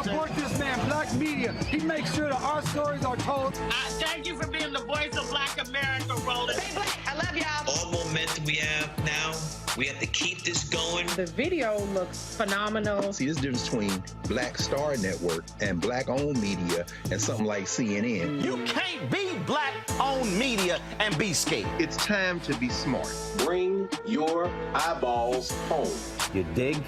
Support this man, Black Media. He makes sure that our stories are told. Thank you for being the voice of Black America, Roland. Stay black. I love y'all. All momentum we have now, we have to keep this going. The video looks phenomenal. See, this difference between Black Star Network and Black-owned media and something like CNN. You can't be Black-owned media and be scared. It's time to be smart. Bring your eyeballs home. You dig?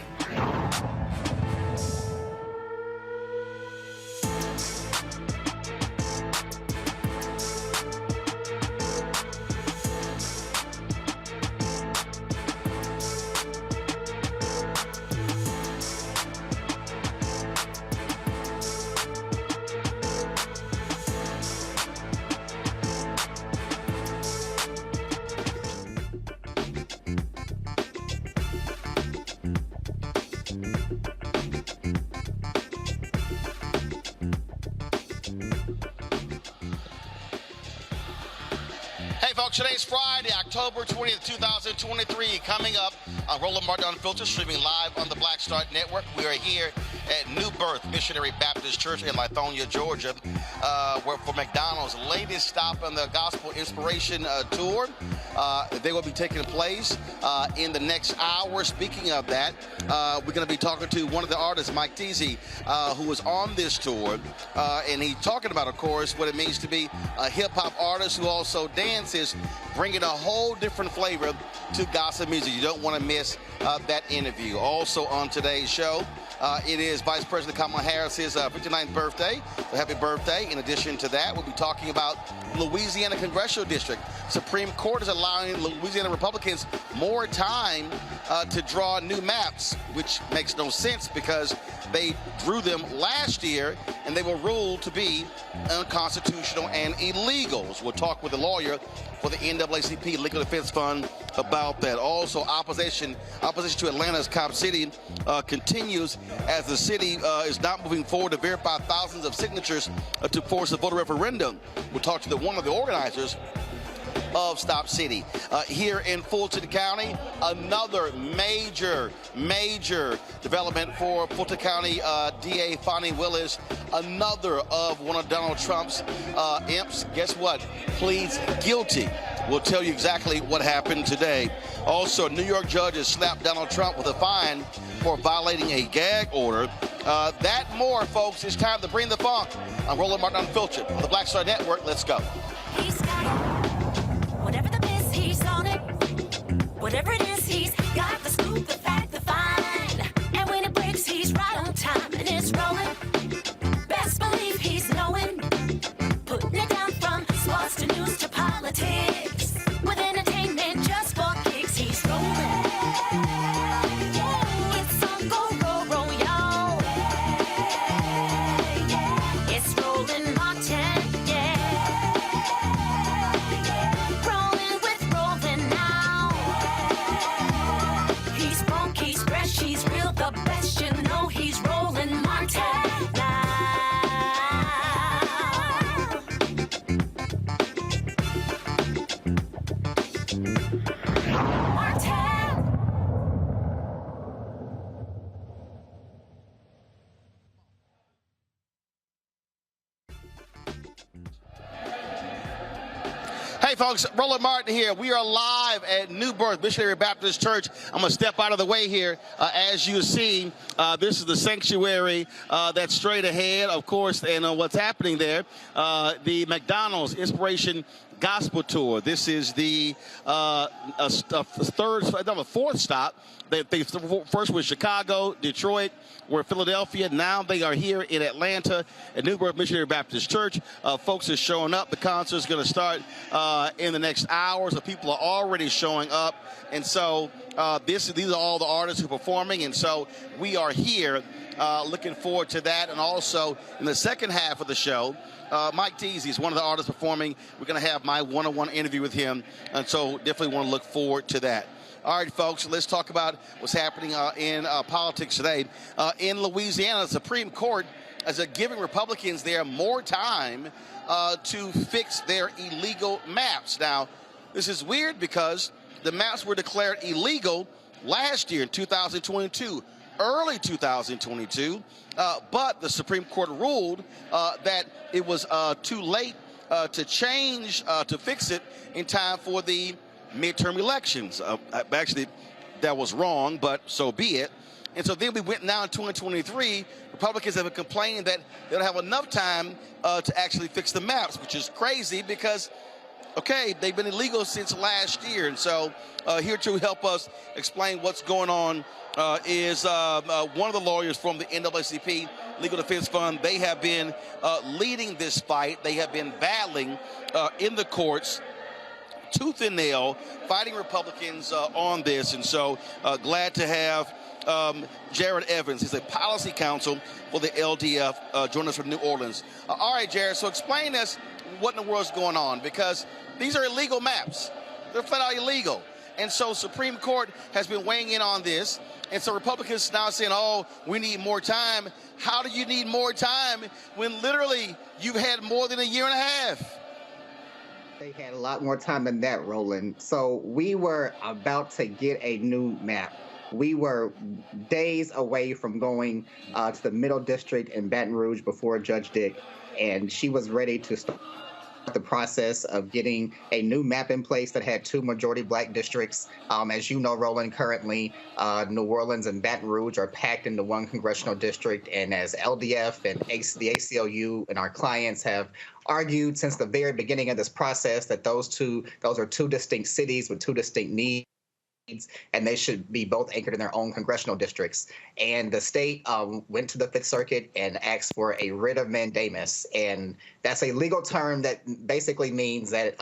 folks, today's Friday, October 20th, 2023. Coming up on Roland Martin Unfiltered, streaming live on the Black Star Network. We are here at New Birth Missionary Baptist Church in Lithonia, Georgia, where for McDonald's latest stop on the Gospel Inspiration Tour. They will be taking place in the next hour. Speaking of that, we're going to be talking to one of the artists, Mike Teasy, who was on this tour, and he's talking about, of course, what it means to be a hip-hop artist who also dances, bringing a whole different flavor to gospel music. You don't want to miss that interview. Also on today's show, it is Vice President Kamala Harris's 59th birthday. So happy birthday. In addition to that, we'll be talking about Louisiana Congressional District. Supreme Court is allowing Louisiana Republicans more time to draw new maps, which makes no sense because they drew them last year and they were ruled to be unconstitutional and illegal. We'll talk with a lawyer for the NAACP Legal Defense Fund about that. Also, opposition to Atlanta's Cop City continues as the city is not moving forward to verify thousands of signatures to force a voter referendum. We'll talk to one of the organizers of Stop City. Here in Fulton County, another major development for Fulton County DA Fonnie Willis, another of one of Donald Trump's imps. Guess what? Pleads guilty. We'll tell you exactly what happened today. Also, a New York judge has slapped Donald Trump with a fine for violating a gag order. That more, folks. It's time to bring the funk. I'm Roland Martin Unfiltered on the Black Star Network. Let's go. He's got it. Whatever the miss, he's on it. Whatever it is, he's got the scoop, the fact, the find. And when it breaks, he's right on time and it's rolling. Best believe he's knowing. Putting it down from sports to news to politics. With entertainment just for kicks, he's rolling. It's on go, roll, y'all. It's Roland Martin. He's real, the best, you know he's Roland Martin now. Martin. Hey folks, Roland Martin here. We are live at New Birth Missionary Baptist Church. I'm going to step out of the way here. As you see, this is the sanctuary that's straight ahead, of course, and what's happening there. The McDonald's Inspiration Gospel Tour. This is the fourth stop. They first was Chicago, Detroit, were Philadelphia. Now they are here in Atlanta at New Birth Missionary Baptist Church. Folks are showing up. The concert is going to start in the next hour. So people are already showing up. And so these are all the artists who are performing. And so we are here looking forward to that. And also in the second half of the show, Mike Teasy is one of the artists performing. We're going to have my one-on-one interview with him. And so definitely want to look forward to that. All right, folks, let's talk about what's happening in politics today. In Louisiana, the Supreme Court is giving Republicans there more time to fix their illegal maps. Now, this is weird because the maps were declared illegal last year in 2022, early 2022, but the Supreme Court ruled that it was too late to change, to fix it in time for the midterm elections. Actually, that was wrong, but so be it. And so then we went now in 2023. Republicans have been complaining that they don't have enough time to actually fix the maps, which is crazy because, okay, they've been illegal since last year. And so here to help us explain what's going on is one of the lawyers from the NAACP Legal Defense Fund. They have been leading this fight. They have been battling in the courts, tooth and nail, fighting Republicans on this. And so glad to have Jared Evans. He's a policy counsel for the LDF, joining us from New Orleans. All right, Jared, so explain us what in the world's going on, because these are illegal maps. They're flat out illegal. And so Supreme Court has been weighing in on this. And so Republicans now saying, oh, we need more time. How do you need more time when literally you've had more than a year and a half? They had a lot more time than that, Roland. So we were about to get a new map. We were days away from going to the Middle District in Baton Rouge before Judge Dick, and she was ready to start the process of getting a new map in place that had 2 majority black districts. As you know, Roland, currently New Orleans and Baton Rouge are packed into 1 congressional district, and as LDF and the ACLU and our clients have argued since the very beginning of this process that those are 2 distinct cities with 2 distinct needs, and they should be both anchored in their own congressional districts. And the state went to the Fifth Circuit and asked for a writ of mandamus. And that's a legal term that basically means that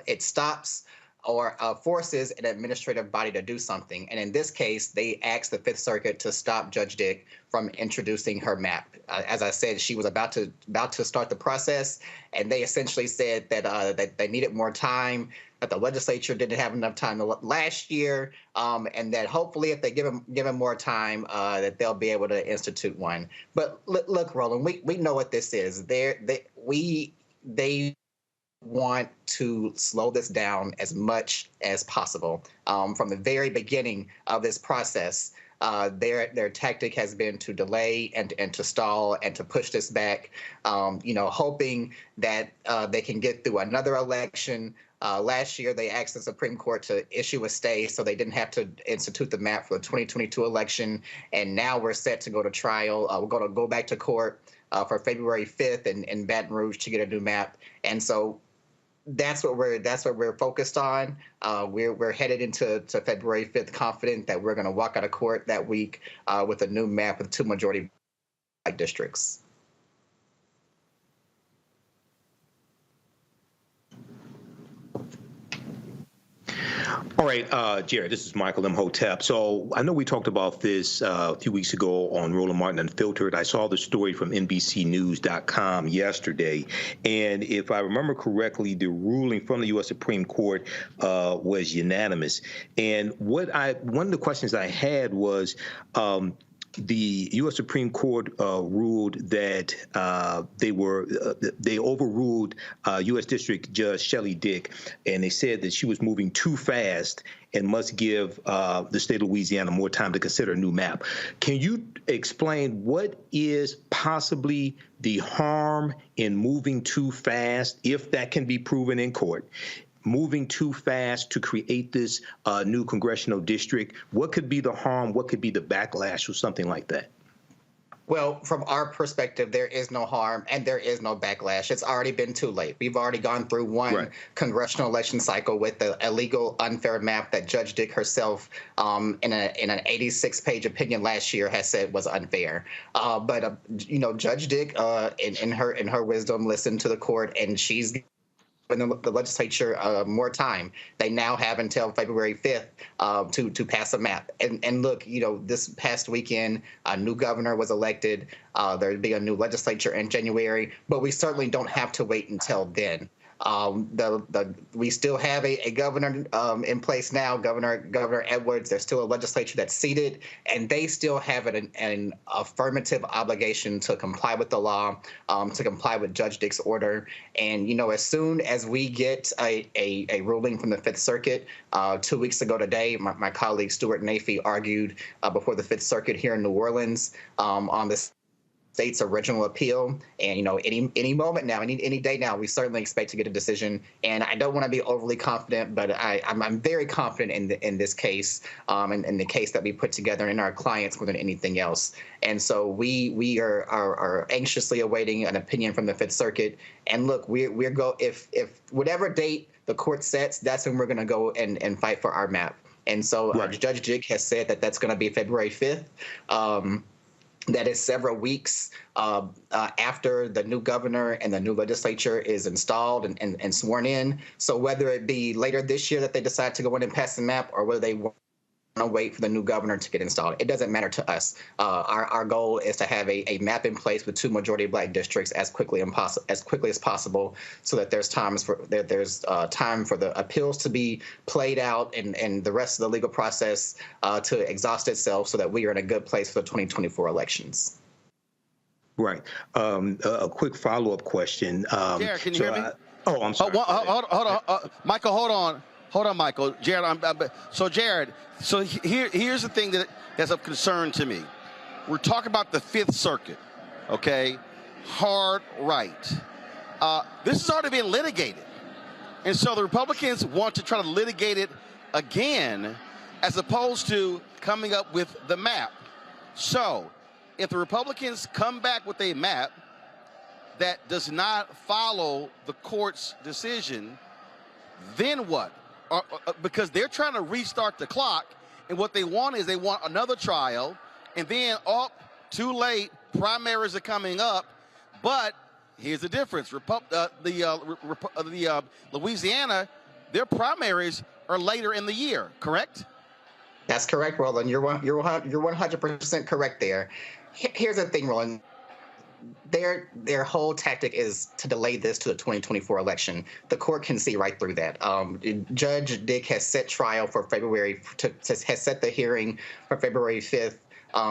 it stops or forces an administrative body to do something. And in this case, they asked the Fifth Circuit to stop Judge Dick from introducing her map. As I said, she was about to start the process, and they essentially said that they needed more time, that the legislature didn't have enough time last year, and that hopefully if they give them more time, that they'll be able to institute one. But look, Roland, we know what this is. They want to slow this down as much as possible. From the very beginning of this process, their tactic has been to delay and to stall and to push this back, hoping that they can get through another election. Last year, they asked the Supreme Court to issue a stay so they didn't have to institute the map for the 2022 election. And now we're set to go to trial. We're going to go back to court for February 5th in Baton Rouge to get a new map. And so that's what we're focused on. We're headed into February 5th confident that we're going to walk out of court that week with a new map with 2 majority black districts. All right, Jared, this is Michael Imhotep. So I know we talked about this a few weeks ago on Roland Martin Unfiltered. I saw the story from NBCnews.com yesterday. And if I remember correctly, the ruling from the U.S. Supreme Court was unanimous. And one of the questions I had was, the U.S. Supreme Court ruled that they overruled U.S. District Judge Shelley Dick, and they said that she was moving too fast and must give the state of Louisiana more time to consider a new map. Can you explain what is possibly the harm in moving too fast, if that can be proven in court? Moving too fast to create this new congressional district? What could be the harm? What could be the backlash or something like that? Well, from our perspective, there is no harm and there is no backlash. It's already been too late. We've already gone through one congressional election cycle with the illegal, unfair map that Judge Dick herself, in an 86-page opinion last year, has said was unfair. But Judge Dick, in her wisdom, listened to the court, and she's given the legislature more time. They now have until February 5th to pass a map. And look, this past weekend, a new governor was elected. There'll be a new legislature in January, but we certainly don't have to wait until then. We still have a governor in place now, Governor Edwards. There's still a legislature that's seated, and they still have an affirmative obligation to comply with the law, to comply with Judge Dick's order. And as soon as we get a ruling from the Fifth Circuit, 2 weeks ago today, my colleague Stuart Nafee argued before the Fifth Circuit here in New Orleans on this state's original appeal, and any moment now, any day now, we certainly expect to get a decision. And I don't want to be overly confident, but I'm very confident in this case, in the case that we put together in our clients more than anything else. And so we are anxiously awaiting an opinion from the Fifth Circuit. And look, if whatever date the court sets, that's when we're going to go and fight for our map. And so Judge Dick has said that that's going to be February 5th. That is several weeks after the new governor and the new legislature is installed and sworn in. So whether it be later this year that they decide to go in and pass the map, or whether they want to wait for the new governor to get installed, it doesn't matter to us. Our goal is to have a map in place with 2 majority black districts as quickly as possible, so that there's time for the appeals to be played out and the rest of the legal process to exhaust itself, so that we are in a good place for the 2024 elections. Right. A quick follow-up question. Derek, can you hear me? Oh, I'm sorry. Hold on, Michael. Hold on, Michael. Jared, Jared. So here's the thing that's of concern to me. We're talking about the Fifth Circuit, okay? Hard right. This has already been litigated, and so the Republicans want to try to litigate it again, as opposed to coming up with the map. So, if the Republicans come back with a map that does not follow the court's decision, then what? Because they're trying to restart the clock, and what they want is another trial, and then, too late, primaries are coming up. But here's the difference. Louisiana, their primaries are later in the year, correct? That's correct, Roland. You're 100% correct there. Here's the thing, Roland. Their whole tactic is to delay this to the 2024 election. The court can see right through that. Judge Dick has set trial for February, has set the hearing for February 5th.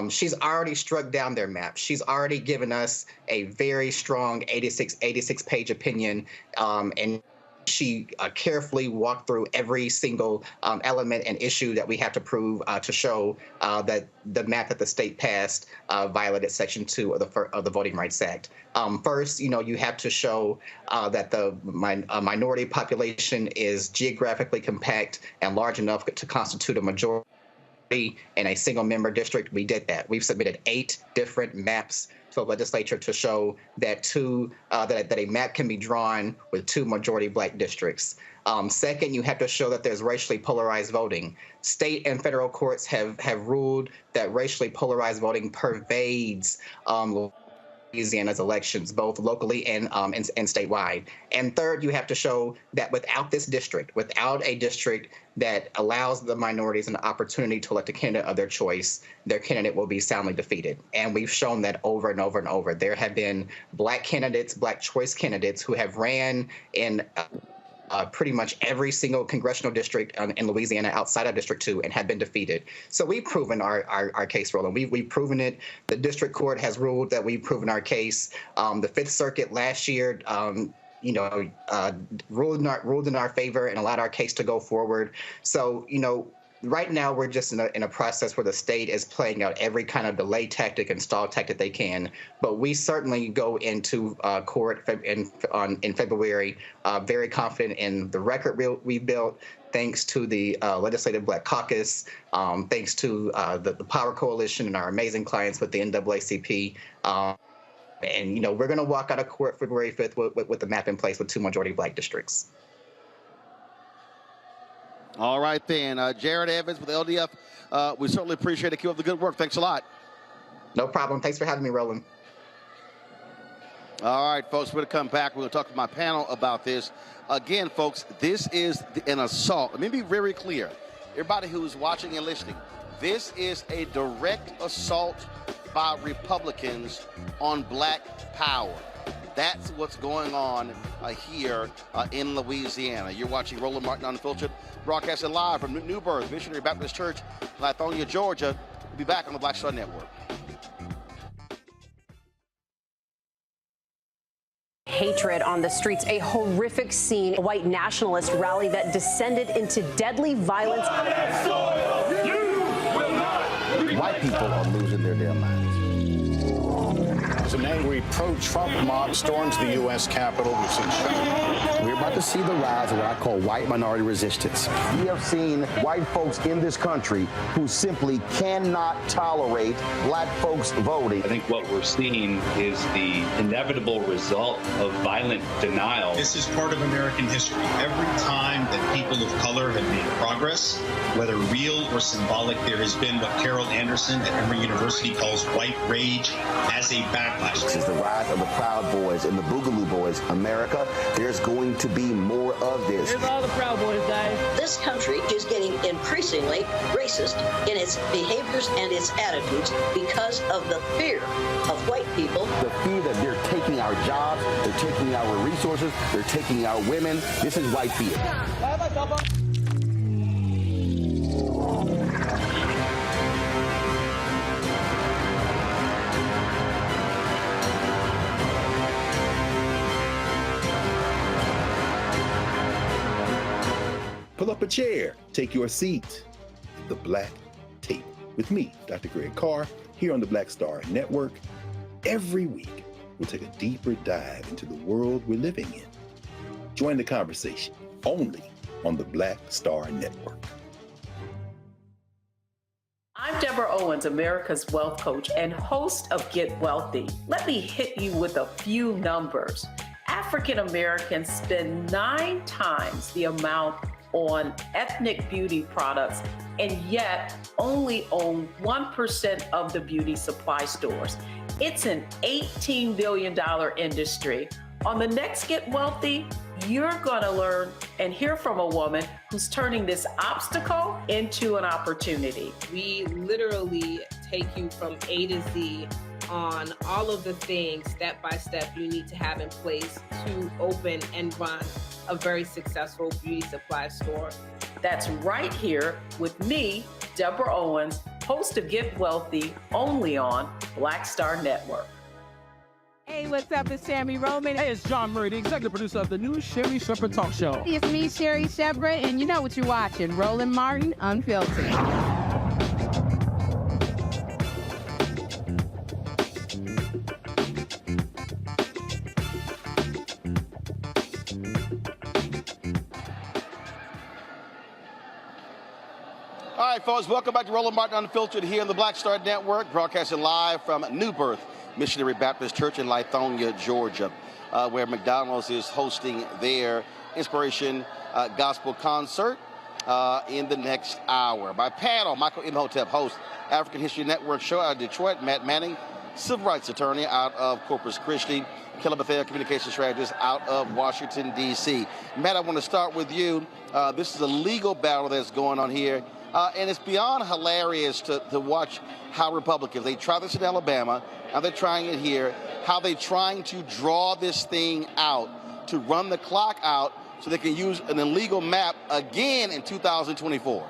She's already struck down their map. She's already given us a very strong 86-page opinion, and she carefully walked through every single element and issue that we have to prove to show that the map that the state passed violated Section 2 of the Voting Rights Act. First, you have to show that the minority population is geographically compact and large enough to constitute a majority in a single-member district. We did that. We've submitted 8 different maps to the legislature to show that that a map can be drawn with 2 majority black districts. Second, you have to show that there's racially polarized voting. State and federal courts have ruled that racially polarized voting pervades Louisiana's elections, both locally and statewide. And third, you have to show that without a district that allows the minorities an opportunity to elect a candidate of their choice, their candidate will be soundly defeated. And we've shown that over and over and over. There have been black candidates, black choice candidates, who have ran in pretty much every single congressional district in Louisiana outside of District 2 and have been defeated. So we've proven our case, Roland. We've proven it. The district court has ruled that we've proven our case. The Fifth Circuit last year ruled in our favor and allowed our case to go forward. So, right now we're just in a process where the state is playing out every kind of delay tactic and stall tactic they can. But we certainly go into court in February very confident in the record we built, thanks to the Legislative Black Caucus, thanks to the Power Coalition and our amazing clients with the NAACP. And we're going to walk out of court February 5th with the map in place with 2 majority black districts. All right, then. Jared Evans with LDF. We certainly appreciate it. Keep up the good work. Thanks a lot. No problem. Thanks for having me, Roland. All right, folks, we're going to come back. We're going to talk to my panel about this. Again, folks, this is an assault. Let me be very clear. Everybody who's watching and listening, this is a direct assault by Republicans on black power. That's what's going on here in Louisiana. You're watching Roland Martin Unfiltered, broadcasting live from New Birth Missionary Baptist Church, Lithonia, Georgia. We'll be back on the Black Star Network. Hatred on the streets, a horrific scene, a white nationalist rally that descended into deadly violence. White people are losing their damn minds. An angry pro-Trump mob storms the U.S. Capitol. We've seen We're about to see the rise of what I call white minority resistance. We have seen white folks in this country who simply cannot tolerate black folks voting. I think what we're seeing is the inevitable result of violent denial. This is part of American history. Every time that people of color have made progress, whether real or symbolic, there has been what Carol Anderson at Emory University calls white rage as a backlash. This is the rise of the Proud Boys and the Boogaloo Boys. America, there's going to be more of this. Here's all the Proud Boys, Dave. This country is getting increasingly racist in its behaviors and its attitudes because of the fear of white people. The fear that they're taking our jobs, they're taking our resources, they're taking our women. This is white fear. Pull up a chair, take your seat at the Black Table with me, Dr. Greg Carr, here on the Black Star Network. Every week, we'll take a deeper dive into the world we're living in. Join the conversation only on the Black Star Network. I'm Deborah Owens, America's Wealth Coach and host of Get Wealthy. Let me hit you with a few numbers. African Americans spend 9 times the amount on ethnic beauty products and yet only own 1% of the beauty supply stores. It's an $18 billion industry. On the next Get Wealthy, you're going to learn and hear from a woman who's turning this obstacle into an opportunity. We literally take you from A to Z on all of the things step by step you need to have in place to open and run a very successful beauty supply store. That's right here with me, Deborah Owens, host of Get Wealthy, only on Black Star Network. Hey, what's up? It's Sammy Roman. Hey, it's John Murray, the executive producer of the new Sherry Shepherd Talk Show. It's me, Sherry Shepherd, and you know what you're watching, Roland Martin Unfiltered. All right, folks, welcome back to Roland Martin Unfiltered here on the Black Star Network, broadcasting live from New Birth Missionary Baptist Church in Lithonia, Georgia, where McDonald's is hosting their Inspiration Gospel Concert in the next hour. My panel, Michael Imhotep, host, African History Network show out of Detroit, Matt Manning, civil rights attorney out of Corpus Christi, Kelly Bethea, communication strategist out of Washington, D.C. Matt, I want to start with you. This is a legal battle that's going on here. And it's beyond hilarious to watch how Republicans, they try this in Alabama, and they're trying it here, how they're trying to draw this thing out, to run the clock out so they can use an illegal map again in 2024.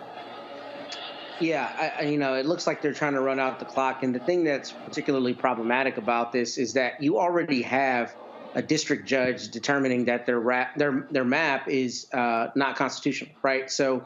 Yeah, it looks like they're trying to run out the clock. And the thing that's particularly problematic about this is that you already have a district judge determining that their map is not constitutional, right? So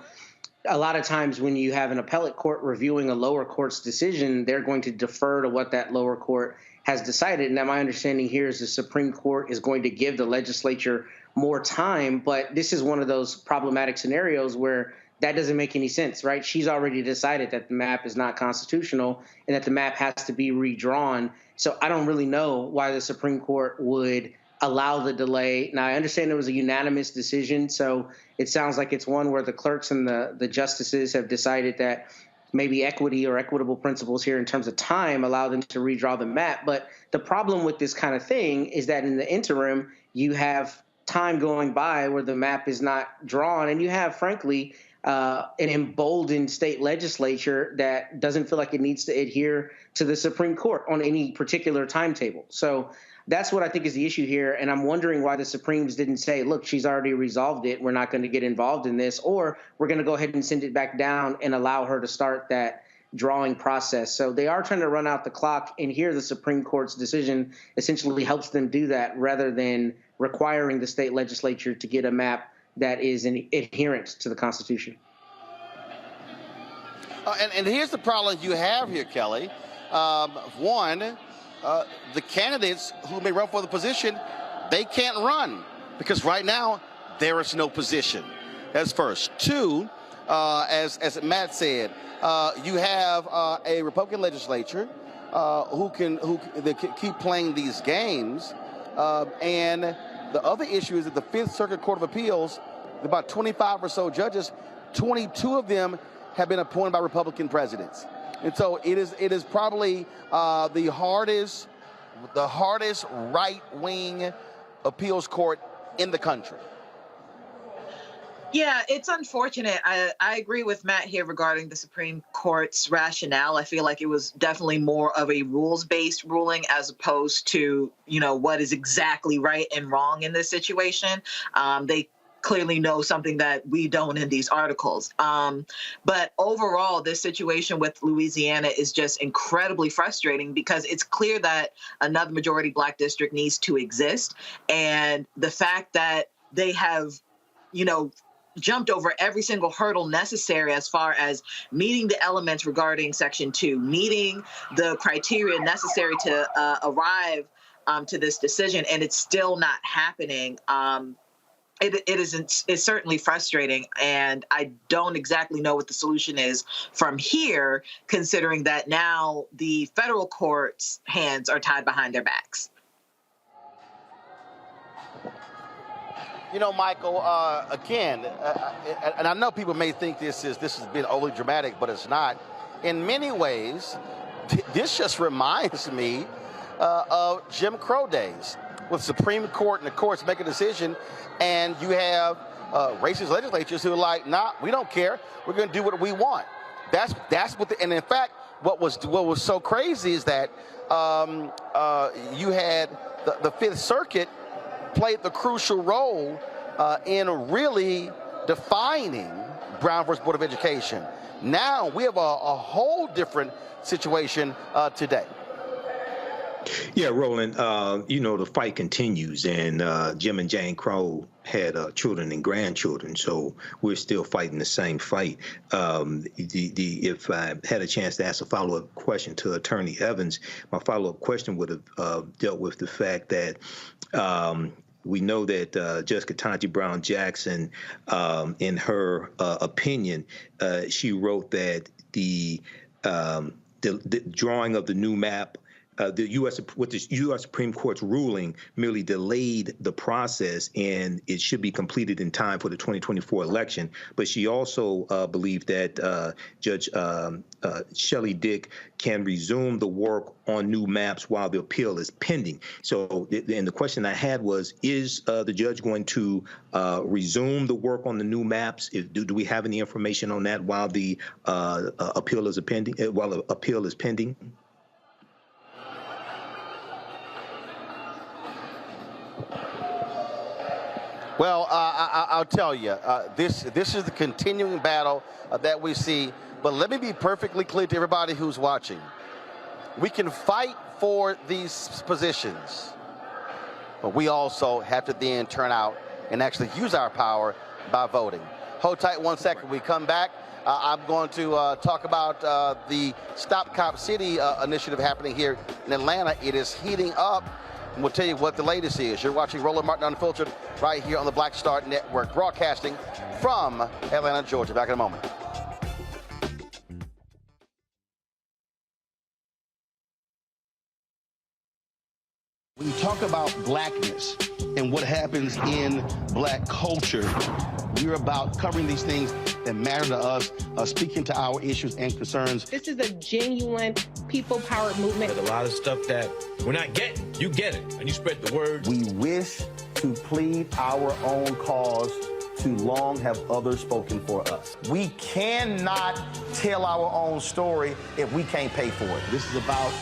a lot of times when you have an appellate court reviewing a lower court's decision, they're going to defer to what that lower court has decided. Now, my understanding here is the Supreme Court is going to give the legislature more time, but this is one of those problematic scenarios where that doesn't make any sense, right? She's already decided that the map is not constitutional and that the map has to be redrawn. So I don't really know why the Supreme Court would allow the delay. Now, I understand it was a unanimous decision, so it sounds like it's one where the clerks and the justices have decided that maybe equity or equitable principles here in terms of time allow them to redraw the map. But the problem with this kind of thing is that in the interim, you have time going by where the map is not drawn, and you have, frankly, an emboldened state legislature that doesn't feel like it needs to adhere to the Supreme Court on any particular timetable. So that's what I think is the issue here, and I'm wondering why the Supremes didn't say, look, she's already resolved it, we're not going to get involved in this, or we're going to go ahead and send it back down and allow her to start that drawing process. So they are trying to run out the clock, and here the Supreme Court's decision essentially helps them do that rather than requiring the state legislature to get a map that is adherent to the Constitution. And here's the problem you have here, Kelly. One, the candidates who may run for the position, they can't run because right now there is no position. That's first. Two, as Matt said, you have a Republican legislature who keep playing these games, and the other issue is that the Fifth Circuit Court of Appeals, about 25 or so judges, 22 of them have been appointed by Republican presidents. And so it is probably the hardest right-wing appeals court in the country. Yeah, it's unfortunate. I agree with Matt here regarding the Supreme Court's rationale. I feel like it was definitely more of a rules-based ruling as opposed to, what is exactly right and wrong in this situation. They clearly know something that we don't in these articles. But overall, this situation with Louisiana is just incredibly frustrating because it's clear that another majority Black district needs to exist. And the fact that they have, jumped over every single hurdle necessary as far as meeting the elements regarding Section 2, meeting the criteria necessary to arrive to this decision, and it's still not happening. It's certainly frustrating, and I don't exactly know what the solution is from here, considering that now the federal court's hands are tied behind their backs. You know, Michael, again, and I know people may think this has been overly dramatic, but it's not. In many ways, this just reminds me of Jim Crow days, with Supreme Court and the courts make a decision, and you have racist legislatures who are like, nah, we don't care. We're going to do what we want. That's what. And in fact, what was so crazy is that you had the Fifth Circuit played the crucial role in really defining Brown versus Board of Education. Now we have a whole different situation today. Yeah, Roland, the fight continues, and Jim and Jane Crow had children and grandchildren, so we're still fighting the same fight. If I had a chance to ask a follow-up question to Attorney Evans, my follow-up question would have dealt with the fact that we know that Judge Ketanji Brown Jackson, in her opinion, she wrote that the drawing of the new map, the U.S. Supreme Court's ruling merely delayed the process, and it should be completed in time for the 2024 election. But she also believed that Judge Shelley Dick can resume the work on new maps while the appeal is pending. So, and the question I had was, is the judge going to resume the work on the new maps? Do we have any information on that while the appeal is pending? While the appeal is pending? Well, I'll tell you, this is the continuing battle that we see. But let me be perfectly clear to everybody who's watching. We can fight for these positions, but we also have to then turn out and actually use our power by voting. Hold tight 1 second. We come back. I'm going to talk about the Stop Cop City initiative happening here in Atlanta. It is heating up. And we'll tell you what the latest is. You're watching Roland Martin Unfiltered right here on the Black Star Network, broadcasting from Atlanta, Georgia. Back in a moment. When you talk about blackness and what happens in black culture, we're about covering these things that matter to us, speaking to our issues and concerns. This is a genuine people-powered movement. There's a lot of stuff that we're not getting. You get it, and you spread the word. We wish to plead our own cause. Too long have others spoken for us. We cannot tell our own story if we can't pay for it. This is about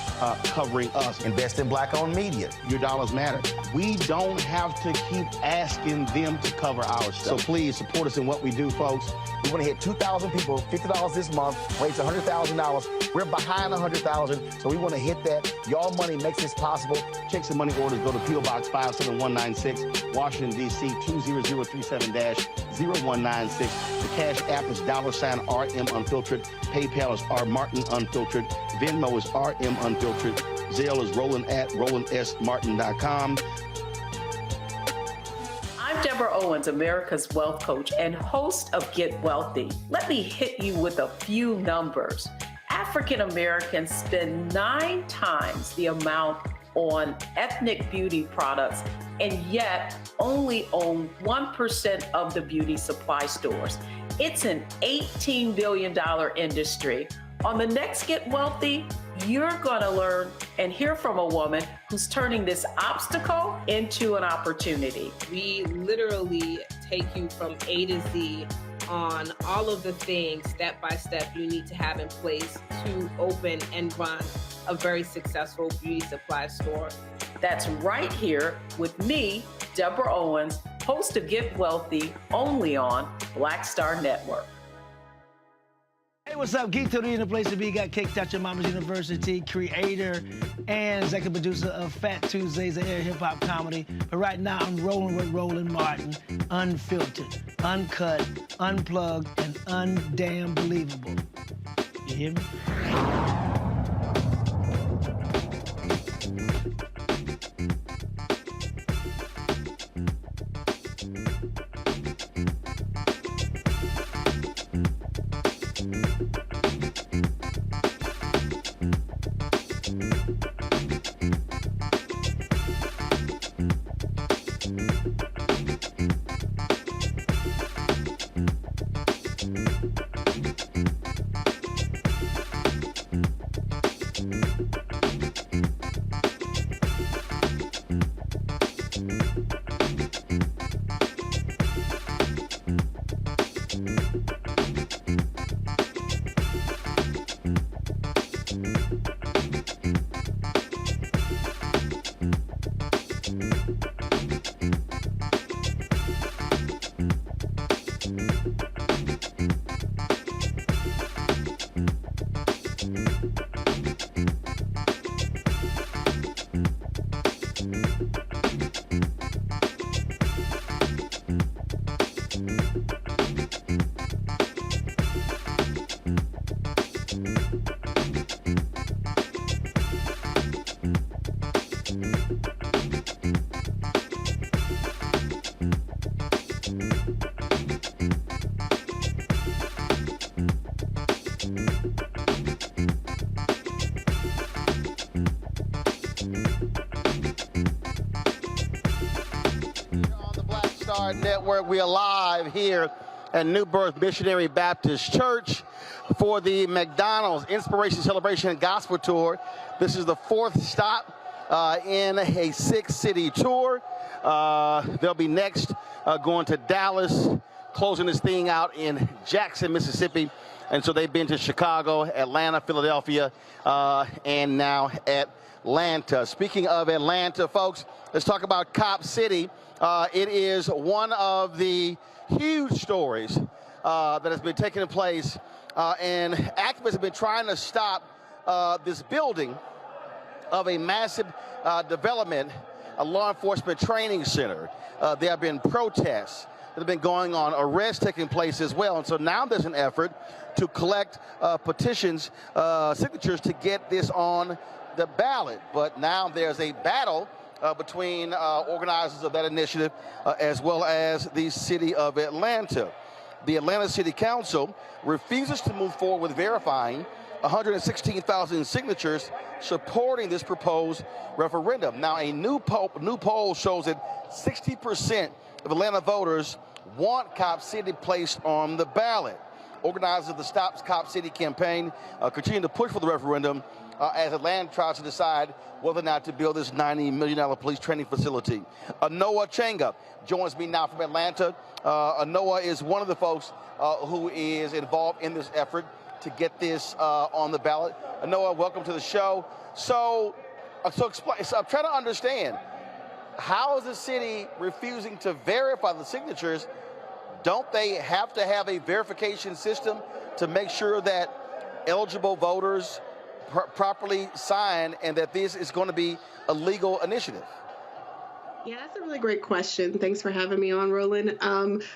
covering us. Invest in black-owned media. Your dollars matter. We don't have to keep asking them to cover our stuff. So please support us in what we do, folks. We want to hit 2,000 people, $50 this month, raise $100,000. We're behind 100,000, so we want to hit that. Y'all money makes this possible. Checks and money orders go to P.O. Box 57196, Washington, D.C. 20037-0196. The Cash App is $RM Unfiltered. PayPal is R Martin Unfiltered. Venmo is RM Unfiltered. Zelle is Roland@RolandSMartin.com. I'm Deborah Owens, America's Wealth Coach and host of Get Wealthy. Let me hit you with a few numbers. African Americans spend 9 times the amount on ethnic beauty products and yet only own 1% of the beauty supply stores. It's an $18 billion industry. On the next Get Wealthy, you're going to learn and hear from a woman who's turning this obstacle into an opportunity. We literally take you from A to Z on all of the things step by step you need to have in place to open and run a very successful beauty supply store. That's right here with me, Deborah Owens, host of Get Wealthy, only on Black Star Network. Hey, what's up? Geek Tony in the place to be. Got Kicked Out Your Mama's University, creator and executive producer of Fat Tuesdays, an air hip-hop comedy. But right now, I'm rolling with Roland Martin, unfiltered, uncut, unplugged, and undamn believable. You hear me? Network. We are live here at Birth Missionary Baptist Church for the McDonald's Inspiration Celebration and Gospel Tour. This is the fourth stop in a 6-city tour. They'll be next going to Dallas, closing this thing out in Jackson, Mississippi. And so they've been to Chicago, Atlanta, Philadelphia, and now Atlanta. Speaking of Atlanta, folks, let's talk about Cop City. It is one of the huge stories that has been taking place, and activists have been trying to stop this building of a massive development, a law enforcement training center. There have been protests that have been going on, arrests taking place as well. And so now there's an effort to collect petitions, signatures to get this on the ballot. But now there's a battle between organizers of that initiative as well as the city of Atlanta. The Atlanta City Council refuses to move forward with verifying 116,000 signatures supporting this proposed referendum. Now, a new poll shows that 60% of Atlanta voters want Cop City placed on the ballot. Organizers of the Stop Cop City campaign continue to push for the referendum as Atlanta tries to decide whether or not to build this $90 million police training facility. Anoa Changa joins me now from Atlanta. Anoa is one of the folks who is involved in this effort to get this on the ballot. Anoa, welcome to the show. So I'm trying to understand, how is the city refusing to verify the signatures? Don't they have to have a verification system to make sure that eligible voters properly sign and that this is going to be a legal initiative? Yeah, that's a really great question. Thanks for having me on, Roland.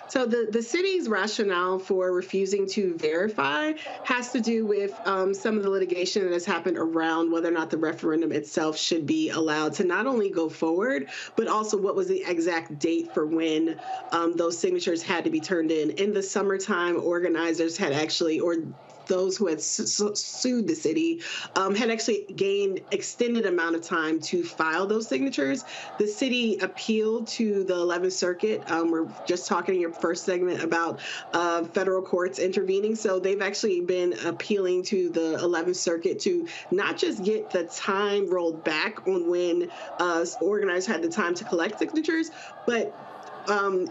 So the city's rationale for refusing to verify has to do with some of the litigation that has happened around whether or not the referendum itself should be allowed to not only go forward, but also what was the exact date for when those signatures had to be turned in. In the summertime, organizers had actually, or those who had sued the city had actually gained extended amount of time to file those signatures. The city appealed to the 11th Circuit. We're just talking in your first segment about federal courts intervening. So they've actually been appealing to the 11th Circuit to not just get the time rolled back on when organizers had the time to collect signatures, but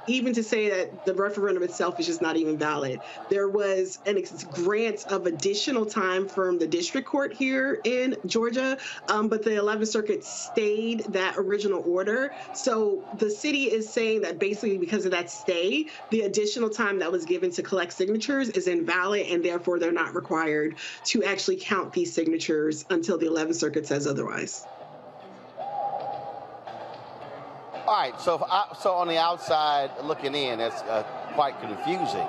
even to say that the referendum itself is just not even valid. There was an grant of additional time from the district court here in Georgia, but the 11th Circuit stayed that original order. So the city is saying that basically because of that stay, the additional time that was given to collect signatures is invalid, and therefore they're not required to actually count these signatures until the 11th Circuit says otherwise. All right, so on the outside looking in, that's quite confusing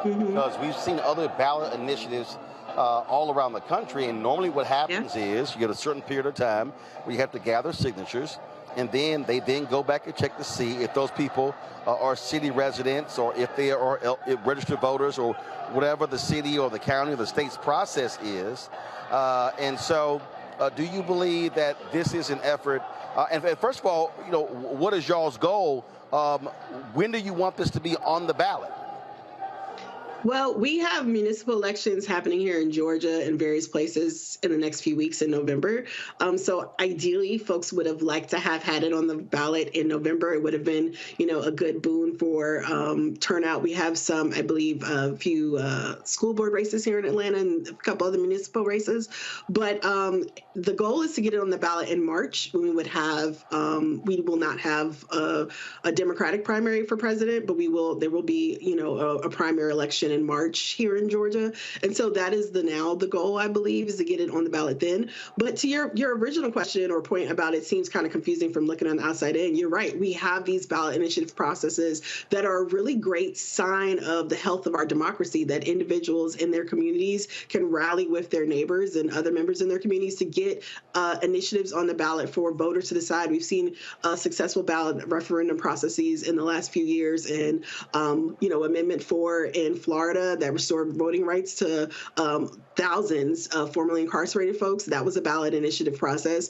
because we've seen other ballot initiatives all around the country, and normally what happens is you get a certain period of time where you have to gather signatures, and then they go back and check to see if those people are city residents or if they are registered voters or whatever the city or the county or the state's process is. And so do you believe that this is an effort? And first of all, you know, what is y'all's goal? When do you want this to be on the ballot? Well, we have municipal elections happening here in Georgia and various places in the next few weeks in November. So ideally, folks would have liked to have had it on the ballot in November. It would have been, you know, a good boon for turnout. We have some, I believe, a few school board races here in Atlanta and a couple other municipal races. But the goal is to get it on the ballot in March when we would have, we will not have a Democratic primary for president, but there will be, you know, a primary election in March here in Georgia. And so that is the goal, I believe, is to get it on the ballot then. But to your original question or point about it seems kind of confusing from looking on the outside in, you're right. We have these ballot initiative processes that are a really great sign of the health of our democracy, that individuals in their communities can rally with their neighbors and other members in their communities to get initiatives on the ballot for voters to decide. We've seen successful ballot referendum processes in the last few years, and Amendment 4 in Florida that restored voting rights to thousands of formerly incarcerated folks. That was a ballot initiative process.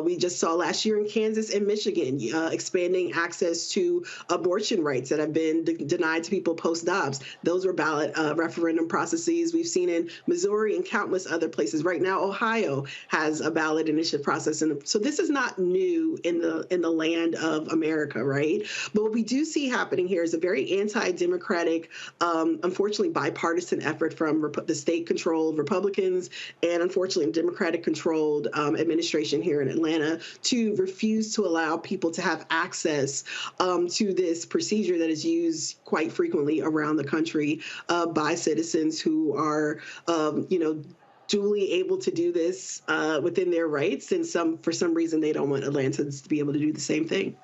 We just saw last year in Kansas and Michigan expanding access to abortion rights that have been denied to people post-Dobbs. Those were ballot referendum processes. We've seen in Missouri and countless other places. Right now, Ohio has a ballot initiative process, and so this is not new in the land of America, right? But what we do see happening here is a very anti-democratic, unfortunately bipartisan effort from the state-controlled Republicans and unfortunately Democratic-controlled administration here in Atlanta to refuse to allow people to have access to this procedure that is used quite frequently around the country by citizens who are, duly able to do this within their rights, and for some reason they don't want Atlantans to be able to do the same thing.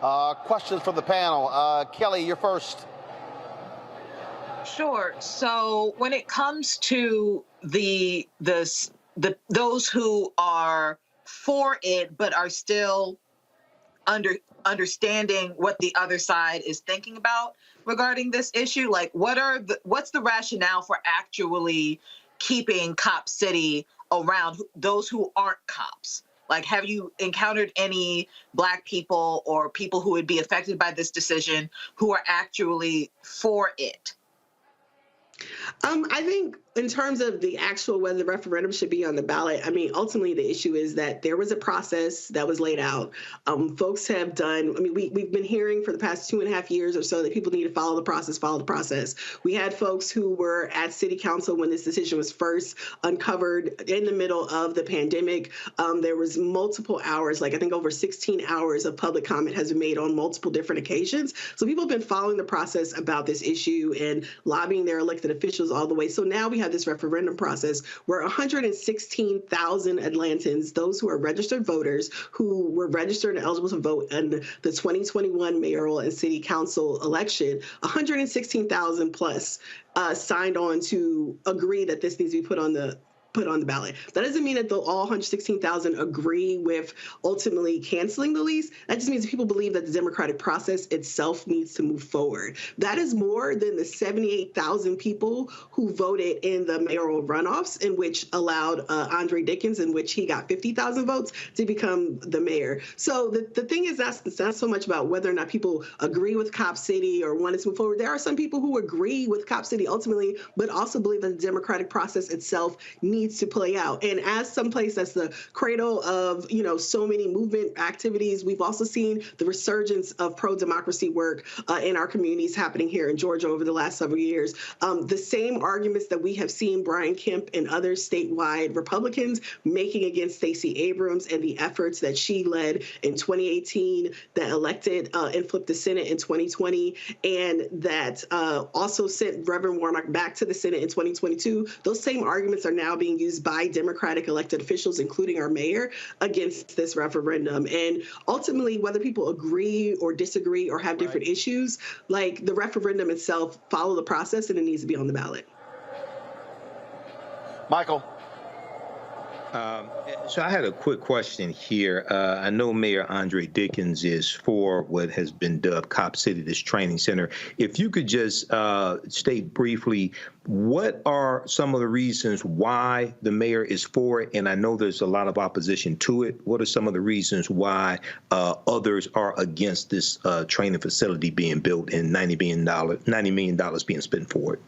Questions from the panel. Kelly, you're first. Sure. So when it comes to those who are for it but are still understanding what the other side is thinking about regarding this issue, like what's the rationale for actually keeping Cop City around those who aren't cops? Like, have you encountered any Black people or people who would be affected by this decision who are actually for it? I think in terms of the actual whether the referendum should be on the ballot, I mean, ultimately the issue is that there was a process that was laid out. Folks have done, we've been hearing for the past 2.5 years or so that people need to follow the process. We had folks who were at City Council when this decision was first uncovered in the middle of the pandemic. There was multiple hours, like I think over 16 hours of public comment has been made on multiple different occasions. So people have been following the process about this issue and lobbying their elected officials all the way. So now we have this referendum process where 116,000 Atlantans, those who are registered voters who were registered and eligible to vote in the 2021 mayoral and city council election, 116,000 plus signed on to agree that this needs to be put on the ballot. That doesn't mean that all 116,000 agree with ultimately canceling the lease. That just means people believe that the democratic process itself needs to move forward. That is more than the 78,000 people who voted in the mayoral runoffs, in which allowed Andre Dickens, in which he got 50,000 votes to become the mayor. So the thing is, that's not so much about whether or not people agree with Cop City or want it to move forward. There are some people who agree with Cop City ultimately, but also believe that the democratic process itself needs needs to play out. And as someplace that's the cradle of, so many movement activities, we've also seen the resurgence of pro-democracy work in our communities happening here in Georgia over the last several years. The same arguments that we have seen Brian Kemp and other statewide Republicans making against Stacey Abrams and the efforts that she led in 2018 that elected and flipped the Senate in 2020, and that also sent Reverend Warnock back to the Senate in 2022. Those same arguments are now being used by Democratic elected officials, including our mayor, against this referendum. And ultimately, whether people agree or disagree or have different issues, like the referendum itself, follow the process and it needs to be on the ballot. Michael. So I had a quick question here. I know Mayor Andre Dickens is for what has been dubbed Cop City, this training center. If you could just state briefly, what are some of the reasons why the mayor is for it? And I know there's a lot of opposition to it. What are some of the reasons why others are against this training facility being built and $90 million being spent for it?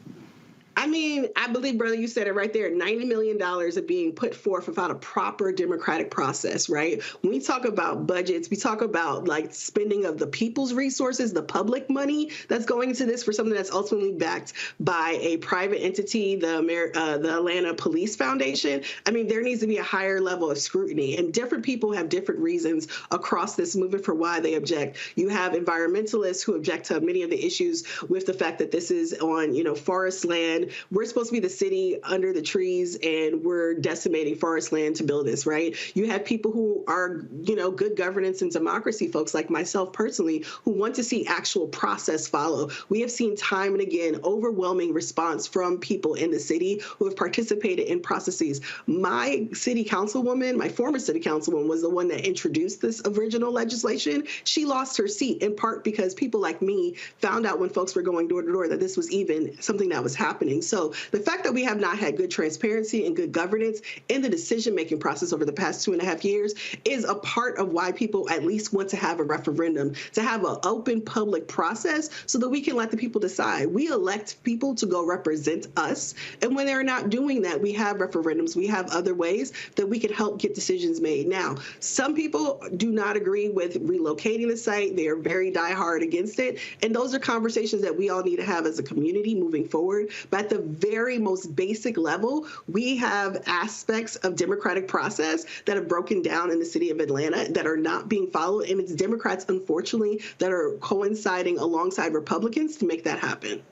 I mean, I believe, brother, you said it right there. $90 million are being put forth without a proper democratic process, right? When we talk about budgets, we talk about like spending of the people's resources, the public money that's going into this for something that's ultimately backed by a private entity, the Atlanta Police Foundation. I mean, there needs to be a higher level of scrutiny, and different people have different reasons across this movement for why they object. You have environmentalists who object to many of the issues with the fact that this is on, forest land. We're supposed to be the city under the trees, and we're decimating forest land to build this, right? You have people who are, good governance and democracy folks like myself personally, who want to see actual process follow. We have seen time and again overwhelming response from people in the city who have participated in processes. My city councilwoman, my former city councilwoman, was the one that introduced this original legislation. She lost her seat in part because people like me found out when folks were going door to door that this was even something that was happening. So the fact that we have not had good transparency and good governance in the decision-making process over the past 2.5 years is a part of why people at least want to have a referendum, to have an open public process so that we can let the people decide. We elect people to go represent us. And when they're not doing that, we have referendums. We have other ways that we can help get decisions made. Now, some people do not agree with relocating the site. They are very diehard against it. And those are conversations that we all need to have as a community moving forward. But at the very most basic level, we have aspects of democratic process that have broken down in the city of Atlanta that are not being followed. And it's Democrats, unfortunately, that are coinciding alongside Republicans to make that happen.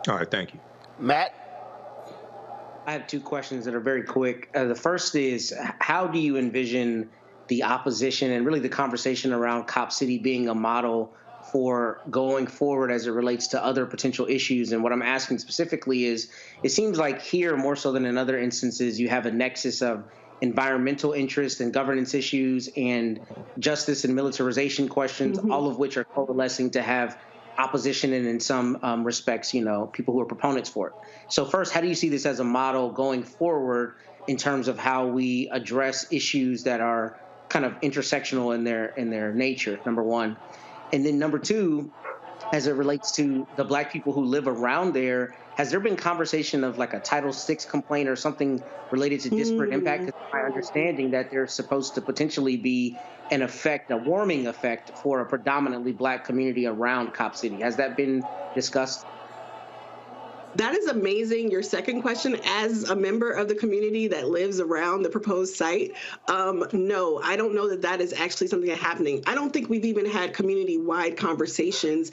All right, thank you. Matt? I have two questions that are very quick. The first is, how do you envision the opposition and really the conversation around Cop City being a model for going forward as it relates to other potential issues? And what I'm asking specifically is, it seems like here, more so than in other instances, you have a nexus of environmental interest and governance issues and justice and militarization questions, all of which are coalescing to have opposition and in some respects, people who are proponents for it. So first, how do you see this as a model going forward in terms of how we address issues that are kind of intersectional in their nature, number one? And then number two, as it relates to the Black people who live around there, has there been conversation of like a Title VI complaint or something related to disparate impact? Because my understanding that there's supposed to potentially be an effect, a warming effect for a predominantly Black community around Cop City. Has that been discussed? That is amazing. Your second question, as a member of the community that lives around the proposed site, no, I don't know that that is actually something that's happening. I don't think we've even had community-wide conversations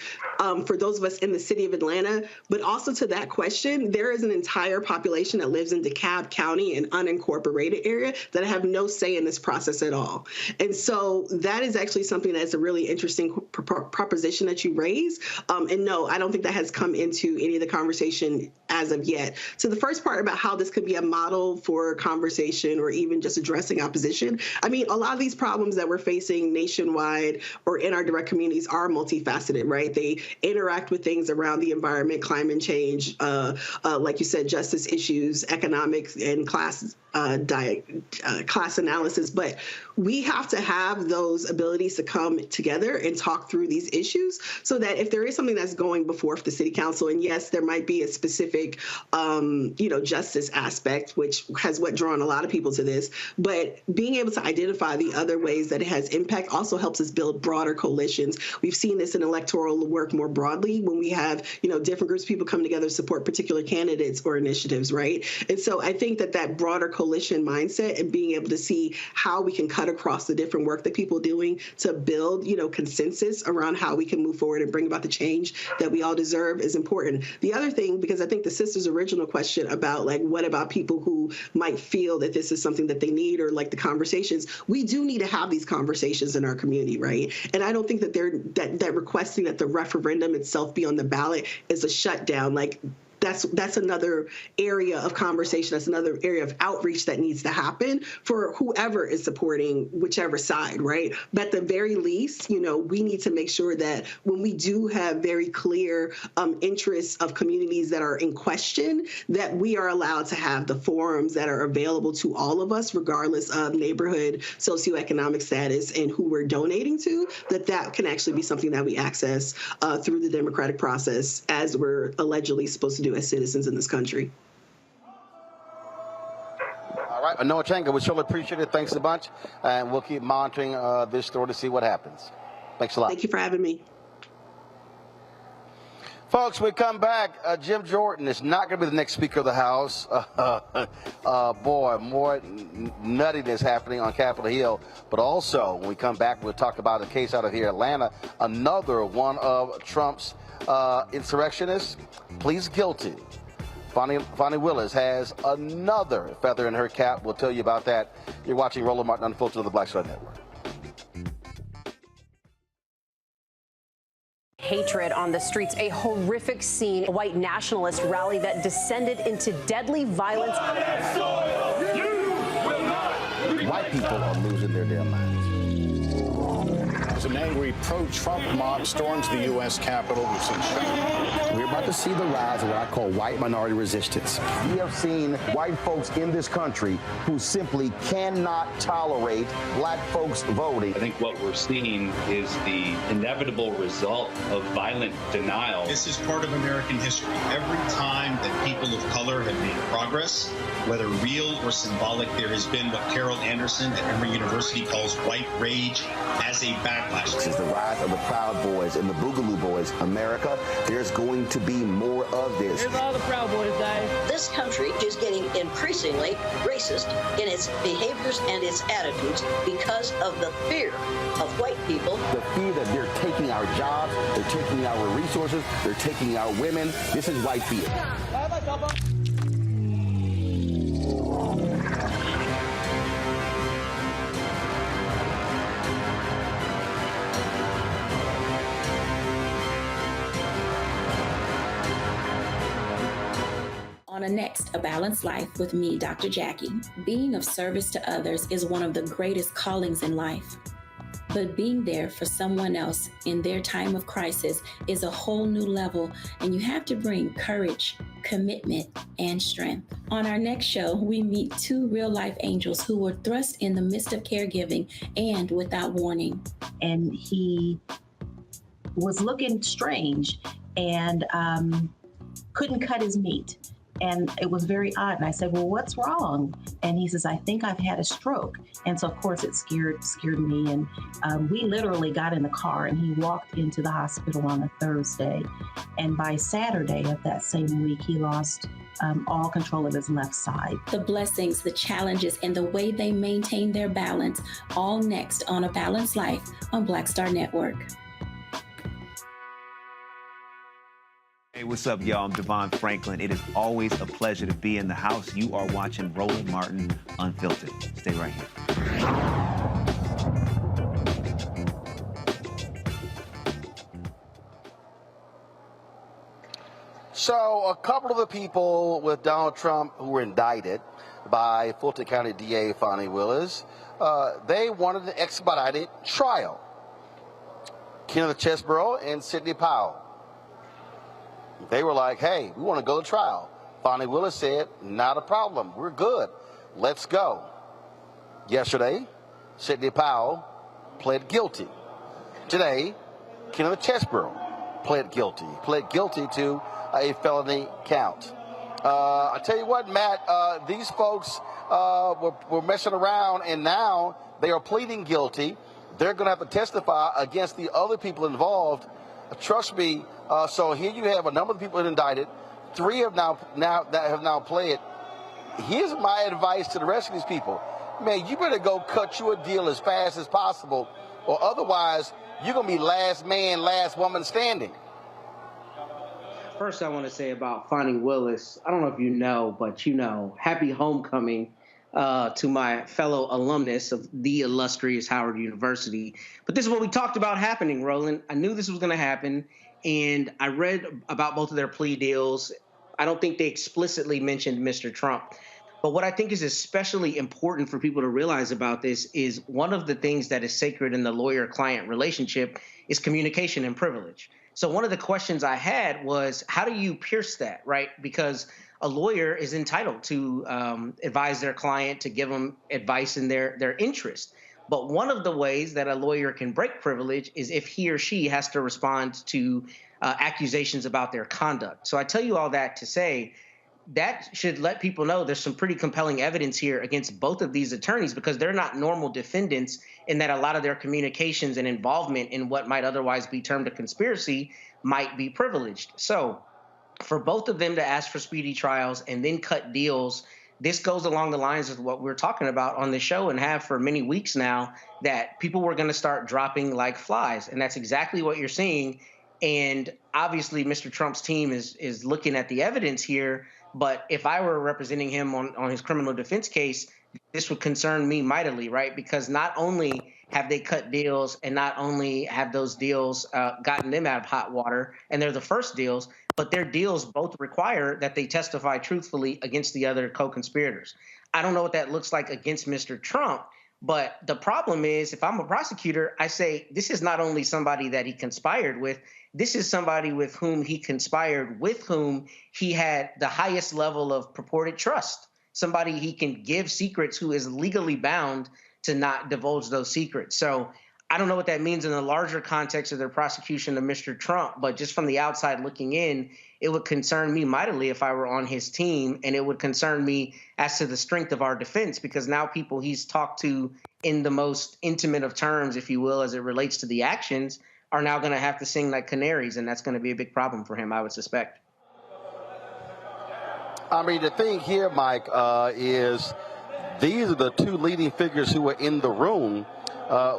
for those of us in the city of Atlanta. But also to that question, there is an entire population that lives in DeKalb County, an unincorporated area, that have no say in this process at all. And so that is actually something that's a really interesting proposition that you raise. And no, I don't think that has come into any of the conversation as of yet. So the first part about how this could be a model for conversation or even just addressing opposition, I mean, a lot of these problems that we're facing nationwide or in our direct communities are multifaceted, right? They interact with things around the environment, climate change, like you said, justice issues, economics, and class analysis. But we have to have those abilities to come together and talk through these issues so that if there is something that's going before the city council, and yes, there might be a specific, justice aspect, which has what drawn a lot of people to this. But being able to identify the other ways that it has impact also helps us build broader coalitions. We've seen this in electoral work more broadly when we have, different groups of people come together to support particular candidates or initiatives, right? And so I think that broader coalition mindset and being able to see how we can cut across the different work that people are doing to build, consensus around how we can move forward and bring about the change that we all deserve is important. The other thing, because I think the sister's original question about what about people who might feel that this is something that they need, or the conversations, we do need to have these conversations in our community, right? And I don't think that that requesting that the referendum itself be on the ballot is a shutdown. That's another area of conversation. That's another area of outreach that needs to happen for whoever is supporting whichever side, right? But at the very least, we need to make sure that when we do have very clear interests of communities that are in question, that we are allowed to have the forums that are available to all of us, regardless of neighborhood, socioeconomic status, and who we're donating to, that can actually be something that we access through the democratic process, as we're allegedly supposed to do as citizens in this country. All right, Noah Changa, we surely appreciate it. Thanks a bunch, and we'll keep monitoring this story to see what happens. Thanks a lot. Thank you for having me. Folks, we come back. Jim Jordan is not going to be the next Speaker of the House. Boy, more nuttiness happening on Capitol Hill. But also, when we come back, we'll talk about a case out of here, Atlanta. Another one of Trump's insurrectionists pleads guilty. Fonnie Willis has another feather in her cap. We'll tell you about that. You're watching Roland Martin Unfiltered on the Black Star Network. Hatred on the streets, a horrific scene, a white nationalist rally that descended into deadly violence. White people are losing their damn minds. As an angry pro-Trump mob storms the U.S. Capitol, we're about to see the rise of what I call white minority resistance. We have seen white folks in this country who simply cannot tolerate black folks voting. I think what we're seeing is the inevitable result of violent denial. This is part of American history. Every time that people of color have made progress, whether real or symbolic, there has been what Carol Anderson at Emory University calls white rage as a backlash. This is the rise of the Proud Boys and the Boogaloo Boys. America, there's going to be more of this. Here's all the Proud Boys, guys. This country is getting increasingly racist in its behaviors and its attitudes because of the fear of white people. The fear that they're taking our jobs, they're taking our resources, they're taking our women. This is white fear. On a next, A Balanced Life with me, Dr. Jackie. Being of service to others is one of the greatest callings in life. But being there for someone else in their time of crisis is a whole new level, and you have to bring courage, commitment, and strength. On our next show, we meet two real-life angels who were thrust in the midst of caregiving and without warning. And he was looking strange and couldn't cut his meat. And it was very odd. And I said, well, what's wrong? And he says, I think I've had a stroke. And so, of course, it scared me. And we literally got in the car and he walked into the hospital on a Thursday. And by Saturday of that same week, he lost all control of his left side. The blessings, the challenges, and the way they maintain their balance, all next on A Balanced Life on Black Star Network. Hey, what's up, y'all? I'm Devon Franklin. It is always a pleasure to be in the house. You are watching Roland Martin Unfiltered. Stay right here. So a couple of the people with Donald Trump who were indicted by Fulton County DA Fonnie Willis, they wanted an expedited trial. Kenneth Chesborough and Sidney Powell. They were like, hey, we want to go to trial. Fonnie Willis said, not a problem. We're good. Let's go. Yesterday, Sidney Powell pled guilty. Today, Kenneth Chesborough pled guilty. Pled guilty to a felony count. I tell you what, Matt, these folks were messing around, and now they are pleading guilty. They're going to have to testify against the other people involved. Trust me. So here you have a number of people indicted. 3 have now pled. Here's my advice to the rest of these people. Man, you better go cut you a deal as fast as possible, or otherwise you're going to be last man, last woman standing. First, I want to say about Fonnie Willis, I don't know if you know, but happy homecoming to my fellow alumnus of the illustrious Howard University. But this is what we talked about happening, Roland. I knew this was going to happen, and I read about both of their plea deals. I don't think they explicitly mentioned Mr. Trump. But what I think is especially important for people to realize about this is one of the things that is sacred in the lawyer-client relationship is communication and privilege. So one of the questions I had was, how do you pierce that, right? Because a lawyer is entitled to advise their client, to give them advice in their interest. But one of the ways that a lawyer can break privilege is if he or she has to respond to accusations about their conduct. So I tell you all that to say that should let people know there's some pretty compelling evidence here against both of these attorneys, because they're not normal defendants in that a lot of their communications and involvement in what might otherwise be termed a conspiracy might be privileged. So for both of them to ask for speedy trials and then cut deals, this goes along the lines of what we're talking about on the show and have for many weeks now, that people were going to start dropping like flies. And that's exactly what you're seeing. And obviously, Mr. Trump's team is looking at the evidence here. But if I were representing him on his criminal defense case, this would concern me mightily, right? Because not only have they cut deals and not only have those deals gotten them out of hot water, and they're the first deals, but their deals both require that they testify truthfully against the other co-conspirators. I don't know what that looks like against Mr. Trump, but the problem is, if I'm a prosecutor, I say this is not only somebody that he conspired with, this is somebody with whom he conspired, with whom he had the highest level of purported trust, somebody he can give secrets, who is legally bound to not divulge those secrets. So I don't know what that means in the larger context of their prosecution of Mr. Trump, but just from the outside looking in, it would concern me mightily if I were on his team, and it would concern me as to the strength of our defense, because now people he's talked to in the most intimate of terms, if you will, as it relates to the actions, are now going to have to sing like canaries, and that's going to be a big problem for him, I would suspect. I mean, the thing here, Mike, is these are the 2 leading figures who were in the room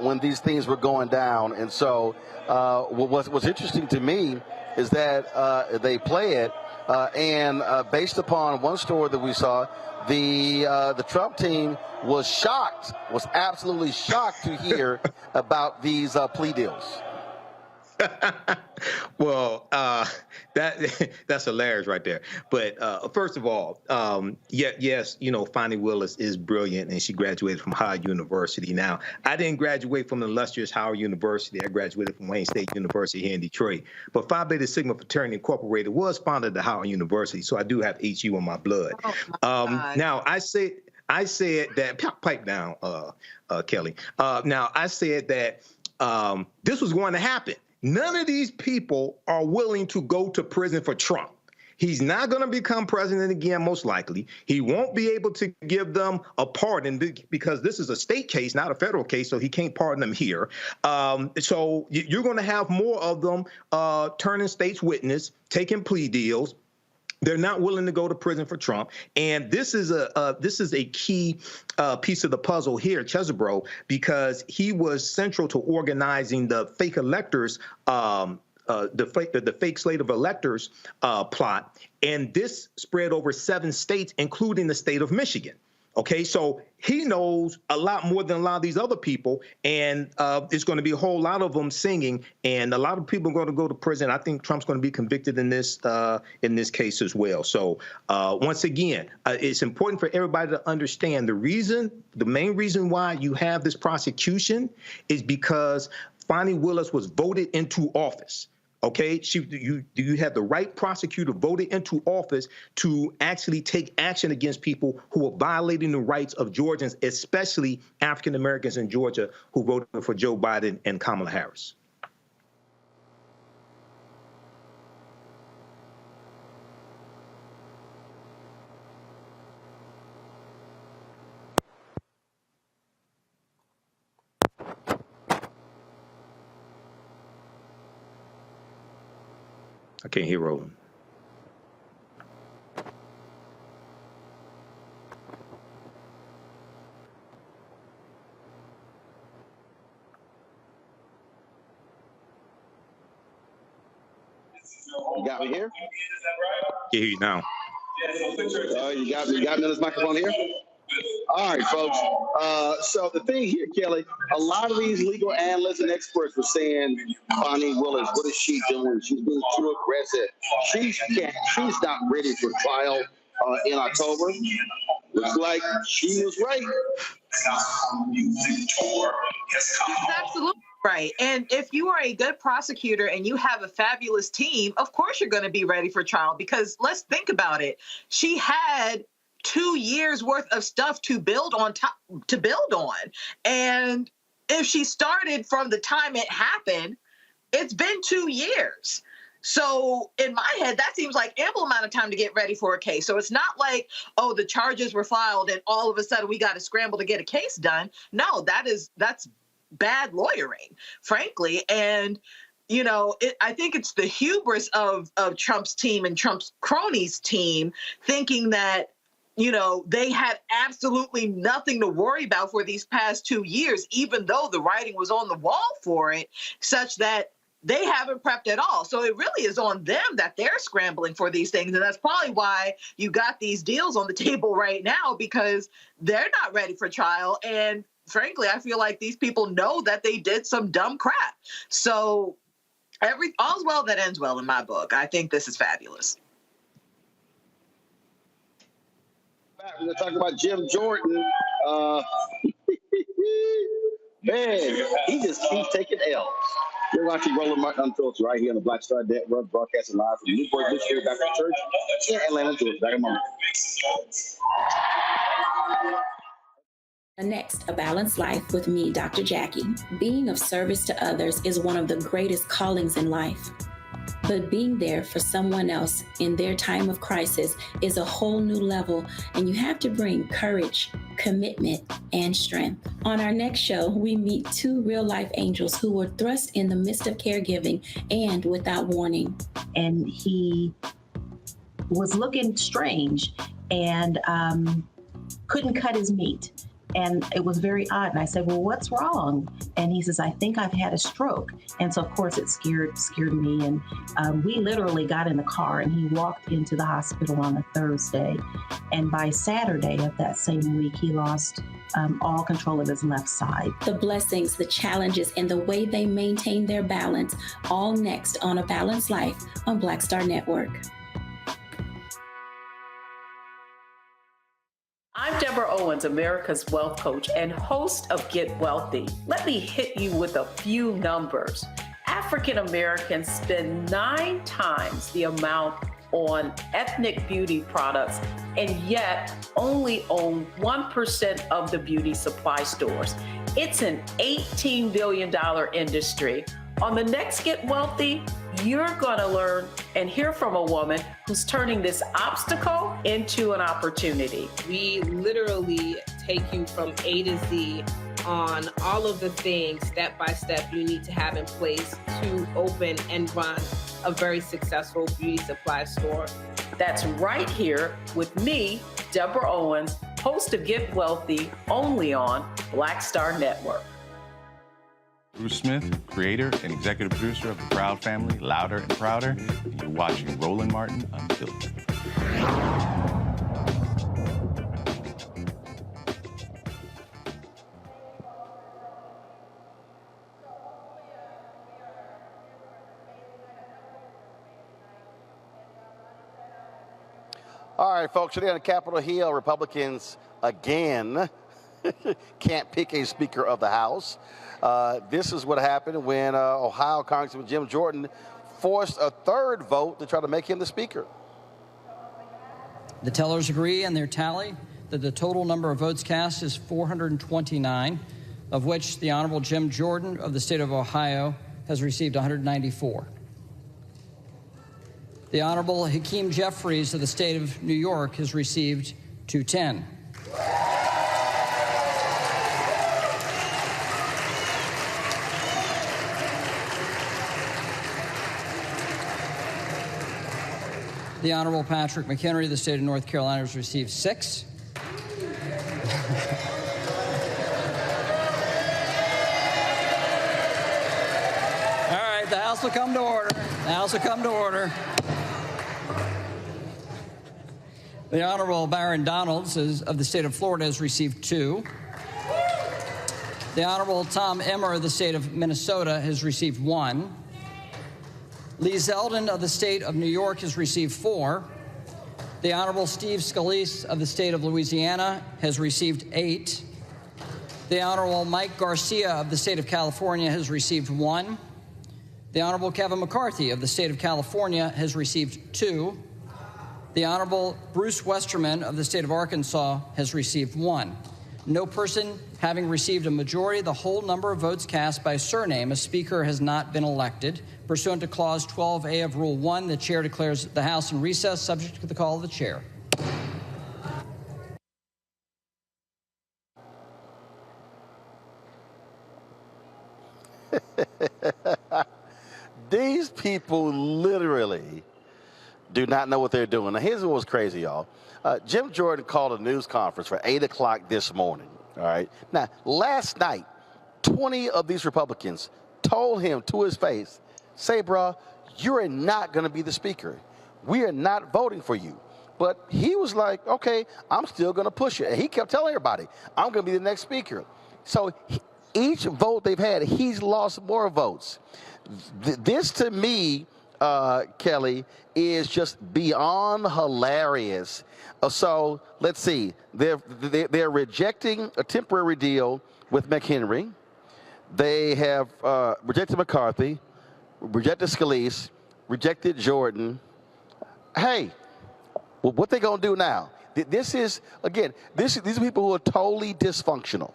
when these things were going down. And so what's interesting to me is that they play it, and based upon one story that we saw, the Trump team was absolutely shocked to hear about these plea deals. Well, that's hilarious right there. But first of all, yes, Fonnie Willis is brilliant, and she graduated from Howard University. Now, I didn't graduate from the illustrious Howard University. I graduated from Wayne State University here in Detroit. But Phi Beta Sigma Fraternity Incorporated was founded at Howard University, so I do have HU in my blood. Now, I said that pipe down, Kelly. Now, I said that this was going to happen. None of these people are willing to go to prison for Trump. He's not going to become president again, most likely. He won't be able to give them a pardon because this is a state case, not a federal case, so he can't pardon them here. So you're going to have more of them turning state's witness, taking plea deals. They're not willing to go to prison for Trump, and this is a key piece of the puzzle here, Chesebro, because he was central to organizing the fake electors, the fake slate of electors plot, and this spread over 7 states, including the state of Michigan. Okay, so he knows a lot more than a lot of these other people, and it's going to be a whole lot of them singing, and a lot of people are going to go to prison. I think Trump's going to be convicted in this case as well. So once again, it's important for everybody to understand the main reason why you have this prosecution is because Fonnie Willis was voted into office. Okay, you have the right prosecutor voted into office to actually take action against people who are violating the rights of Georgians, especially African Americans in Georgia who voted for Joe Biden and Kamala Harris. I can't hear Roland. You got me here? Can hear you now. You got me on this microphone here? All right, folks. So the thing here, Kelly, a lot of these legal analysts and experts were saying, Bonnie Willis, what is she doing? She's being too aggressive. She's not ready for trial in October. Looks like she was right. Absolutely right. And if you are a good prosecutor and you have a fabulous team, of course you're going to be ready for trial, because let's think about it. She had 2 years worth of stuff to build on. And if she started from the time it happened, it's been 2 years. So in my head, that seems like ample amount of time to get ready for a case. So it's not like, oh, the charges were filed and all of a sudden we got to scramble to get a case done. No, that's bad lawyering, frankly. And, you know, I think it's the hubris of Trump's team and Trump's cronies team thinking that, you know, they had absolutely nothing to worry about for these past 2 years, even though the writing was on the wall for it, such that they haven't prepped at all. So it really is on them that they're scrambling for these things. And that's probably why you got these deals on the table right now, because they're not ready for trial. And frankly, I feel like these people know that they did some dumb crap. So all's well that ends well in my book. I think this is fabulous. We're going to talk about Jim Jordan. Man, he just keeps taking L's. You're watching Roland Martin Unfiltered right here on the Black Star Network, broadcasting live from Birth Missionary Baptist Church in Atlanta, Georgia. Back in a moment. Next, A Balanced Life with me, Dr. Jackie. Being of service to others is one of the greatest callings in life. But being there for someone else in their time of crisis is a whole new level, and you have to bring courage, commitment, and strength. On our next show, we meet two real-life angels who were thrust in the midst of caregiving and without warning. And he was looking strange and couldn't cut his meat. And it was very odd. And I said, well, what's wrong? And he says, I think I've had a stroke. And so, of course, it scared me. And we literally got in the car and he walked into the hospital on a Thursday. And by Saturday of that same week, he lost all control of his left side. The blessings, the challenges, and the way they maintain their balance, all next on A Balanced Life on Black Star Network. I'm Deborah Owens, America's wealth coach and host of Get Wealthy. Let me hit you with a few numbers. African Americans spend 9 times the amount on ethnic beauty products and yet only own 1% of the beauty supply stores. It's an $18 billion industry. On the next Get Wealthy, you're going to learn and hear from a woman who's turning this obstacle into an opportunity. We literally take you from A to Z on all of the things step by step you need to have in place to open and run a very successful beauty supply store. That's right here with me, Deborah Owens, host of Get Wealthy, only on Black Star Network. Bruce Smith, creator and executive producer of the Proud Family, Louder and Prouder, and you're watching Roland Martin Unfiltered. All right, folks, today on Capitol Hill, Republicans again can't pick a Speaker of the House. This is what happened when Ohio Congressman Jim Jordan forced a third vote to try to make him the Speaker. The tellers agree in their tally that the total number of votes cast is 429, of which the Honorable Jim Jordan of the state of Ohio has received 194. The Honorable Hakeem Jeffries of the state of New York has received 210. The Honorable Patrick McHenry of the state of North Carolina has received 6. All right, the House will come to order. The House will come to order. The Honorable Baron Donalds of the state of Florida has received 2. The Honorable Tom Emmer of the state of Minnesota has received 1. Lee Zeldin of the state of New York has received 4. The Honorable Steve Scalise of the state of Louisiana has received 8. The Honorable Mike Garcia of the state of California has received 1. The Honorable Kevin McCarthy of the state of California has received 2. The Honorable Bruce Westerman of the state of Arkansas has received 1. No person having received a majority of the whole number of votes cast by surname, a speaker has not been elected. Pursuant to Clause 12A of Rule 1, the chair declares the House in recess, subject to the call of the chair. These people literally do not know what they're doing. Now, here's what was crazy, y'all. Jim Jordan called a news conference for 8 o'clock this morning, all right? Now, last night, 20 of these Republicans told him to his face, say, bro, you're not going to be the speaker. We are not voting for you. But he was like, okay, I'm still going to push it. And he kept telling everybody, I'm going to be the next speaker. So each vote they've had, he's lost more votes. This, to me, Kelly, is just beyond hilarious. So let's see. They're rejecting a temporary deal with McHenry. They have rejected McCarthy, rejected Scalise, rejected Jordan. Hey, well, what they gonna do now? This is, again, these are people who are totally dysfunctional.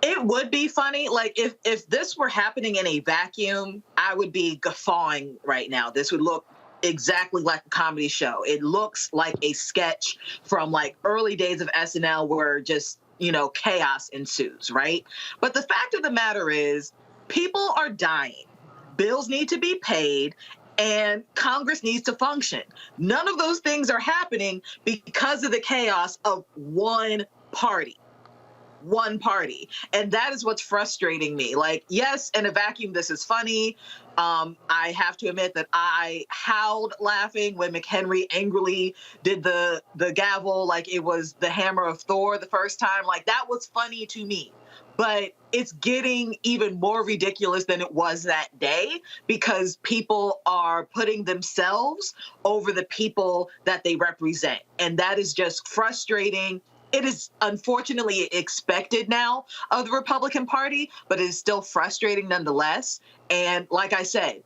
It would be funny, like if this were happening in a vacuum, I would be guffawing right now. This would look exactly like a comedy show. It looks like a sketch from like early days of SNL where just, chaos ensues, right? But the fact of the matter is, people are dying. Bills need to be paid. And Congress needs to function. None of those things are happening because of the chaos of one party. And that is what's frustrating me. Like, yes, in a vacuum, this is funny. I have to admit that I howled laughing when McHenry angrily did the gavel like it was the hammer of Thor the first time. Like, that was funny to me. But it's getting even more ridiculous than it was that day because people are putting themselves over the people that they represent. And that is just frustrating. It is unfortunately expected now of the Republican Party, but it is still frustrating nonetheless. And like I said,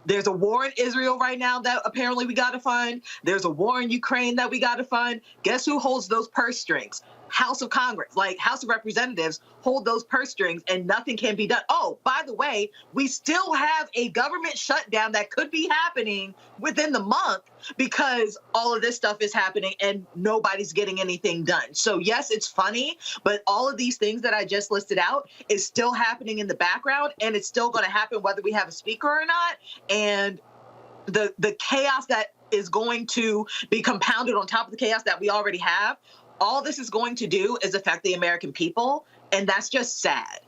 there's a war in Israel right now that apparently we got to fund. There's a war in Ukraine that we got to fund. Guess who holds those purse strings? House of Congress, like House of Representatives, hold those purse strings and nothing can be done. Oh, by the way, we still have a government shutdown that could be happening within the month because all of this stuff is happening and nobody's getting anything done. So yes, it's funny, but all of these things that I just listed out is still happening in the background and it's still going to happen whether we have a speaker or not. And the chaos that is going to be compounded on top of the chaos that we already have, all this is going to do is affect the American people, and that's just sad.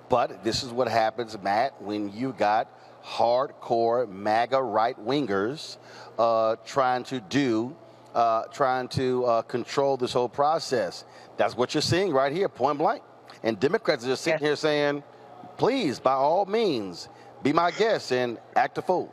But this is what happens, Matt, when you got hardcore MAGA right-wingers trying to control this whole process. That's what you're seeing right here, point blank. And Democrats are just sitting here saying, please, by all means, be my guest and act a fool.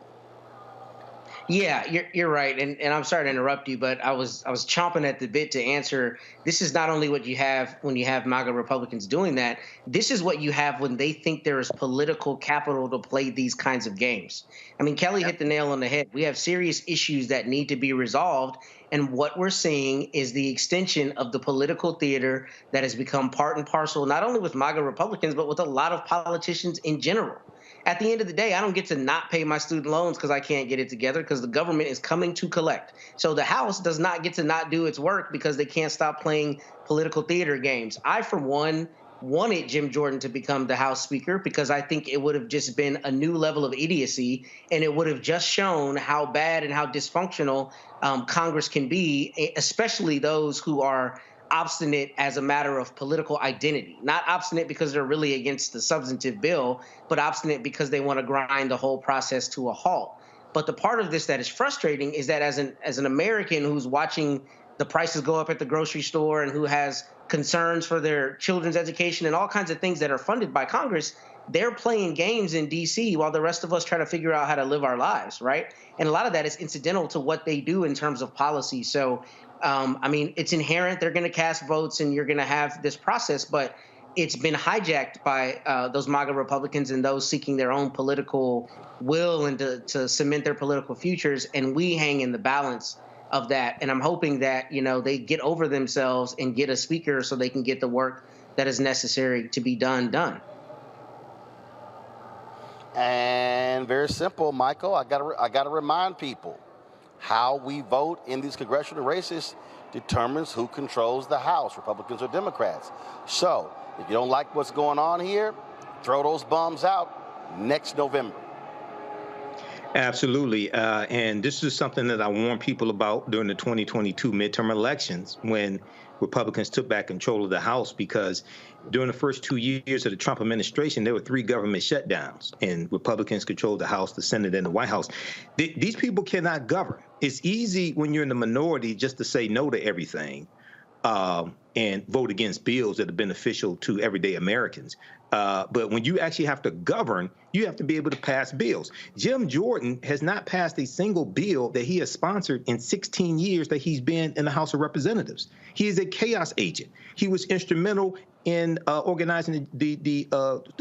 Yeah, you're right, and I'm sorry to interrupt you, but I was chomping at the bit to answer. This is not only what you have when you have MAGA Republicans doing that. This is what you have when they think there is political capital to play these kinds of games. I mean, Kelly hit the nail on the head. We have serious issues that need to be resolved, and what we're seeing is the extension of the political theater that has become part and parcel, not only with MAGA Republicans, but with a lot of politicians in general. At the end of the day, I don't get to not pay my student loans because I can't get it together because the government is coming to collect. So the House does not get to not do its work because they can't stop playing political theater games. I, for one, wanted Jim Jordan to become the House Speaker, because I think it would have just been a new level of idiocy, and it would have just shown how bad and how dysfunctional Congress can be, especially those who are obstinate as a matter of political identity. Not obstinate because they're really against the substantive bill, but obstinate because they want to grind the whole process to a halt. But the part of this that is frustrating is that as an American who's watching the prices go up at the grocery store and who has concerns for their children's education and all kinds of things that are funded by Congress, they're playing games in D.C. while the rest of us try to figure out how to live our lives, right? And a lot of that is incidental to what they do in terms of policy. So, I mean, it's inherent. They're going to cast votes and you're going to have this process, but it's been hijacked by those MAGA Republicans and those seeking their own political will and to cement their political futures. And we hang in the balance of that. And I'm hoping that, you know, they get over themselves and get a speaker so they can get the work that is necessary to be done. And very simple, Michael, I gotta remind people, how we vote in these congressional races determines who controls the House, Republicans or Democrats. So if you don't like what's going on here, throw those bums out next November. Absolutely. And this is something that I warned people about during the 2022 midterm elections when Republicans took back control of the House, because during the first 2 years of the Trump administration, there were 3 government shutdowns, and Republicans controlled the House, the Senate, and the White House. These people cannot govern. It's easy when you're in the minority just to say no to everything and vote against bills that are beneficial to everyday Americans. But when you actually have to govern, you have to be able to pass bills. Jim Jordan has not passed a single bill that he has sponsored in 16 years that he's been in the House of Representatives. He is a chaos agent. He was instrumental in organizing the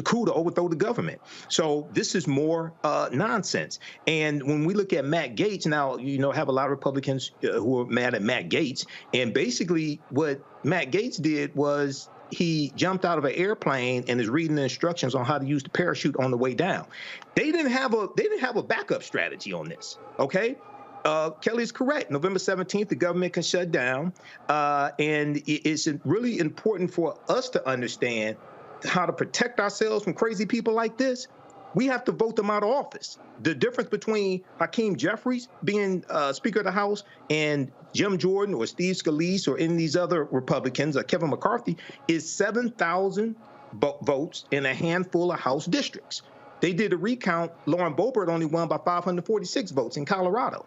coup to overthrow the government. So this is more nonsense. And when we look at Matt Gaetz, now, you know, have a lot of Republicans who are mad at Matt Gaetz. And basically what Matt Gaetz did was he jumped out of an airplane and is reading the instructions on how to use the parachute on the way down. They didn't have a backup strategy on this. Okay. Kelly's correct. November 17th, the government can shut down. And it's really important for us to understand how to protect ourselves from crazy people like this. We have to vote them out of office. The difference between Hakeem Jeffries being Speaker of the House and Jim Jordan or Steve Scalise or any of these other Republicans, Kevin McCarthy, is 7,000 votes in a handful of House districts. They did a recount. Lauren Boebert only won by 546 votes in Colorado.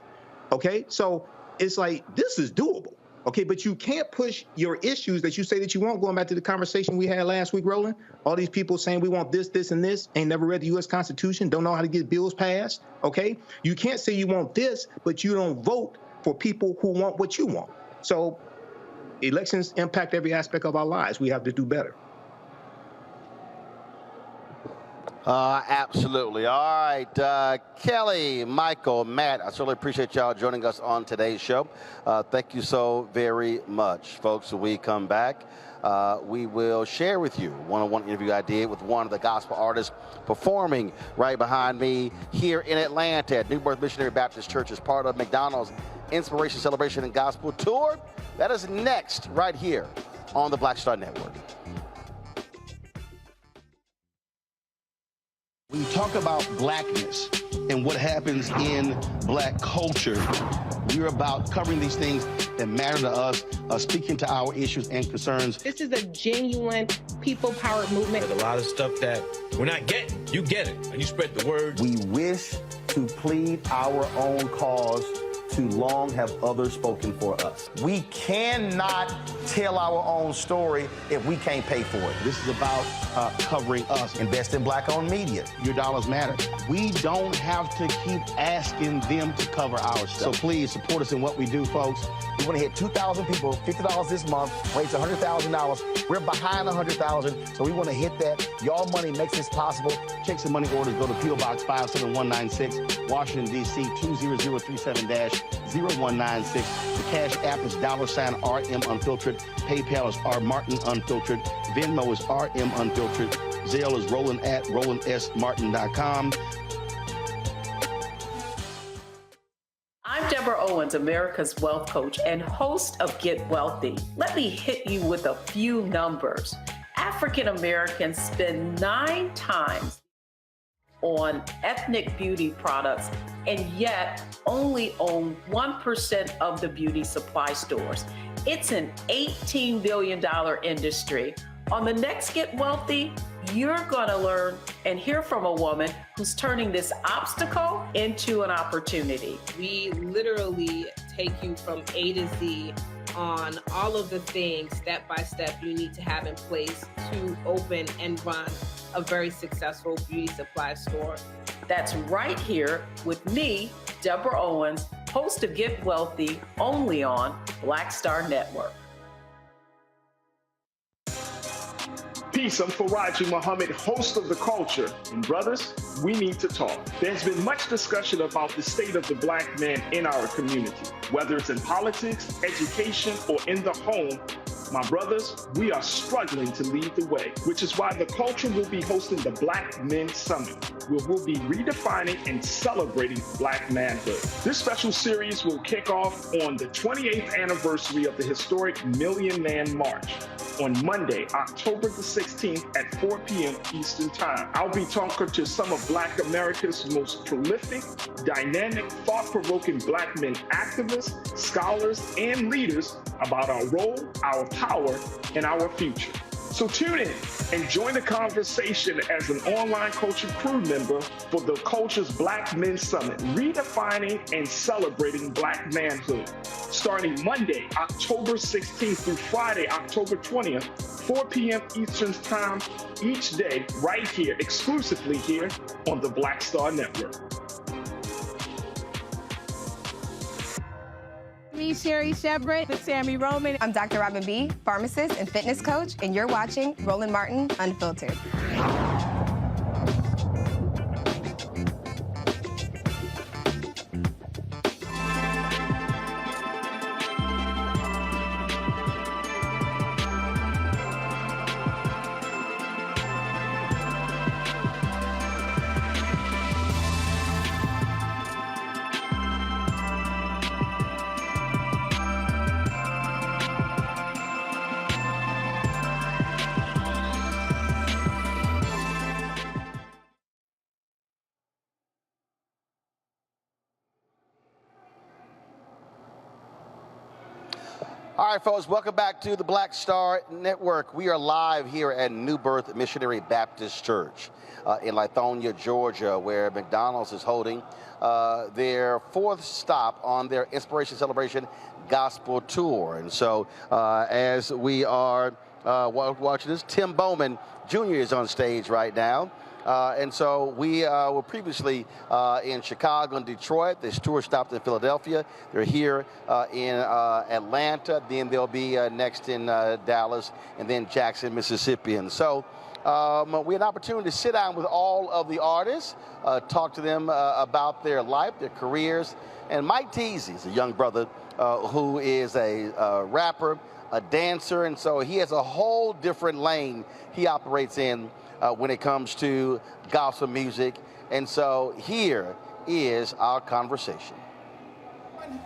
Okay, so it's like, this is doable. Okay, but you can't push your issues that you say that you want. Going back to the conversation we had last week, Roland, all these people saying we want this, this, and this, ain't never read the U.S. Constitution, don't know how to get bills passed. Okay, you can't say you want this, but you don't vote for people who want what you want. So elections impact every aspect of our lives. We have to do better. Absolutely. All right, Kelly, Michael, Matt, I certainly appreciate y'all joining us on today's show. Thank you so very much, folks. When we come back, we will share with you a one-on-one interview I did with one of the gospel artists performing right behind me here in Atlanta at Birth Missionary Baptist Church as part of McDonald's Inspiration, Celebration, and Gospel Tour. That is next right here on the Black Star Network. When you talk about blackness and what happens in black culture, we're about covering these things that matter to us, speaking to our issues and concerns. This is a genuine people-powered movement. There's a lot of stuff that we're not getting. You get it, and you spread the word. We wish to plead our own cause. Too long have others spoken for us. We cannot tell our own story if we can't pay for it. This is about covering us. Invest in black-owned media. Your dollars matter. We don't have to keep asking them to cover our stuff. So please support us in what we do, folks. We want to hit 2,000 people, $50 this month, raise $100,000. We're behind $100,000, so we want to hit that. Y'all money makes this possible. Check some money orders. Go to P.O. Box 57196, Washington, D.C. 20037-0196. The Cash App is $RM Unfiltered. PayPal is R Martin Unfiltered. Venmo is RM Unfiltered. Zelle is Roland at RolandSMartin.com. I'm Deborah Owens, America's Wealth Coach and host of Get Wealthy. Let me hit you with a few numbers. African Americans spend 9 times on ethnic beauty products and yet only own 1% of the beauty supply stores. It's an $18 billion industry. On the next Get Wealthy, you're gonna learn and hear from a woman who's turning this obstacle into an opportunity. We literally take you from A to Z on all of the things step by step you need to have in place to open and run a very successful beauty supply store. That's right here with me, Deborah Owens, host of Get Wealthy, only on Black Star Network. Peace, I'm Faraji Muhammad, host of The Culture. And brothers, we need to talk. There's been much discussion about the state of the black man in our community, whether it's in politics, education, or in the home. My brothers, we are struggling to lead the way, which is why The Culture will be hosting the Black Men Summit, where we'll be redefining and celebrating black manhood. This special series will kick off on the 28th anniversary of the historic Million Man March on Monday, October the 16th at 4 p.m. Eastern Time. I'll be talking to some of Black America's most prolific, dynamic, thought-provoking black men activists, scholars, and leaders about our role, our power, and our future. So tune in and join the conversation as an online culture crew member for The Culture's Black Men Summit, redefining and celebrating black manhood. Starting Monday, October 16th through Friday, October 20th, 4 p.m. Eastern Time each day, right here, exclusively here on the Black Star Network. Me, Sherry Shepard, with Sammy Roman. I'm Dr. Robin B., pharmacist and fitness coach, and you're watching Roland Martin Unfiltered. All right, folks, welcome back to the Black Star Network. We are live here at New Birth Missionary Baptist Church in Lithonia, Georgia, where McDonald's is holding their 4th stop on their Inspiration Celebration Gospel Tour. And so as we are watching this, Tim Bowman Jr. is on stage right now. And so we were previously in Chicago and Detroit. This tour stopped in Philadelphia. They're here in Atlanta. Then they'll be next in Dallas and then Jackson, Mississippi. And so we had an opportunity to sit down with all of the artists, talk to them about their life, their careers. And Mike Teasy is a young brother who is a rapper, a dancer. And so he has a whole different lane he operates in when it comes to gospel music. And so here is our conversation.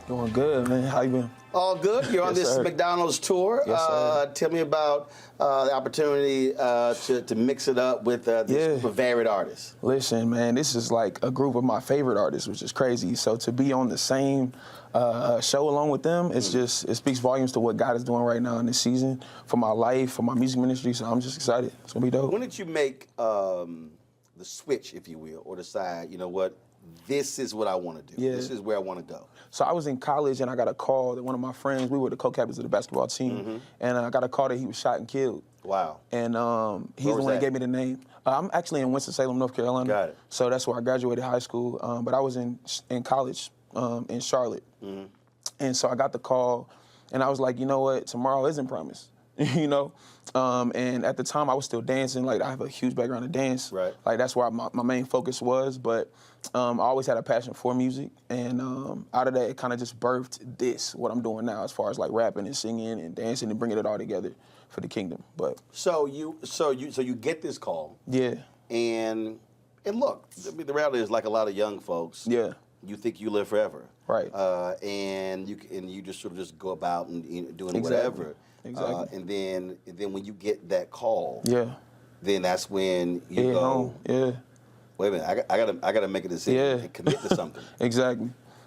Doing good, man. How you been? All good. You're on Yes, this sir. McDonald's tour. Yes, sir. Tell me about the opportunity to mix it up with this group of varied artists. Listen, man, this is like a group of my favorite artists, which is crazy. So to be on the same show along with them, it's just, it speaks volumes to what God is doing right now in this season for my life, for my music ministry. So I'm just excited. It's gonna be dope. When did you make the switch, if you will, or decide, you know what, this is what I want to do. Yeah. This is where I want to go. So I was in college and I got a call that one of my friends, we were the co-captains of the basketball team, and I got a call that he was shot and killed. Wow. And he's the one that gave me the name. I'm actually in Winston-Salem, North Carolina. Got it. So that's where I graduated high school. But I was in college in Charlotte. And so I got the call and I was like, you know what, tomorrow isn't promised. You know? And at the time I was still dancing. Like I have a huge background in dance. Right. Like that's where my main focus was. But I always had a passion for music. And out of that, it kind of just birthed this, what I'm doing now, as far as like rapping and singing and dancing and bringing it all together for the kingdom. But so you get this call. Yeah. And look, I mean, the reality is, like a lot of young folks, you think you live forever. Right. And you just sort of just go about and doing Exactly. whatever. Exactly. And then when you get that call, then that's when you Head go, home. Yeah. Wait a minute, I gotta make a decision and commit to something.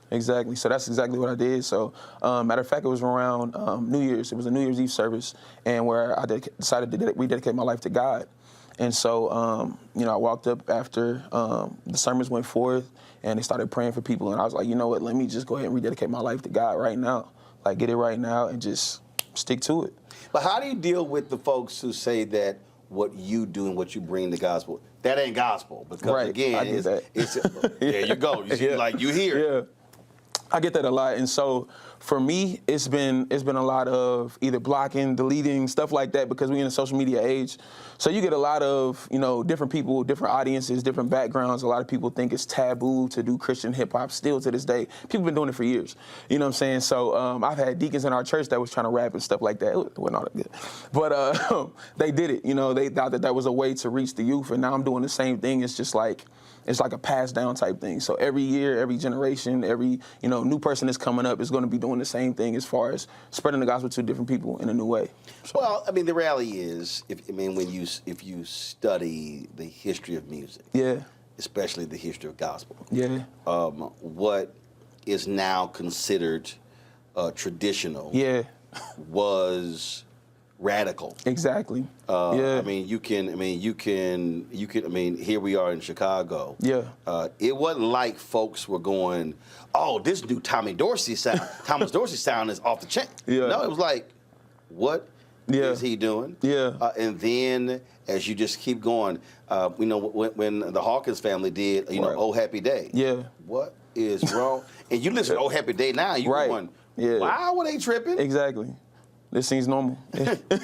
Exactly. So that's exactly what I did. So, matter of fact, it was around New Year's. It was a New Year's Eve service, and where I decided to rededicate my life to God. And so, I walked up after the sermons went forth, and they started praying for people. And I was like, you know what? Let me just go ahead and rededicate my life to God right now. Like, get it right now and just stick to it. But how do you deal with the folks who say that what you do and what you bring the gospel, that ain't gospel? Because again, it's there you go. You see, like you hear. Yeah. I get that a lot, and so for me, it's been a lot of either blocking, deleting, stuff like that, because we're in a social media age. So you get a lot of, different people, different audiences, different backgrounds. A lot of people think it's taboo to do Christian hip hop still to this day. People have been doing it for years. You know what I'm saying? So I've had deacons in our church that was trying to rap and stuff like that. It wasn't all that good, but they did it. They thought that was a way to reach the youth, and now I'm doing the same thing. It's just like, it's like a passed down type thing. So every year, every generation, every new person that's coming up is going to be doing the same thing as far as spreading the gospel to different people in a new way. So. Well, I mean, the reality is, if you study the history of music, especially the history of gospel, what is now considered traditional, was radical. Exactly. I mean, here we are in Chicago. It wasn't like folks were going, oh, this new Thomas Dorsey sound is off the chain. No, it was like, what is he doing? And then as you just keep going, when the Hawkins family did, Oh Happy Day. What is wrong? And you listen to Oh Happy Day now, you're going, why were they tripping? Exactly. This seems normal.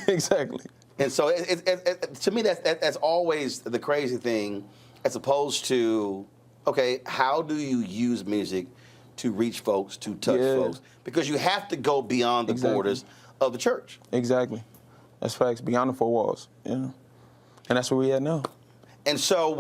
Exactly. And so, to me, that's always the crazy thing, as opposed to, okay, how do you use music to reach folks, to touch folks? Because you have to go beyond the borders of the church. Exactly. That's facts, beyond the four walls. And that's where we at now. And so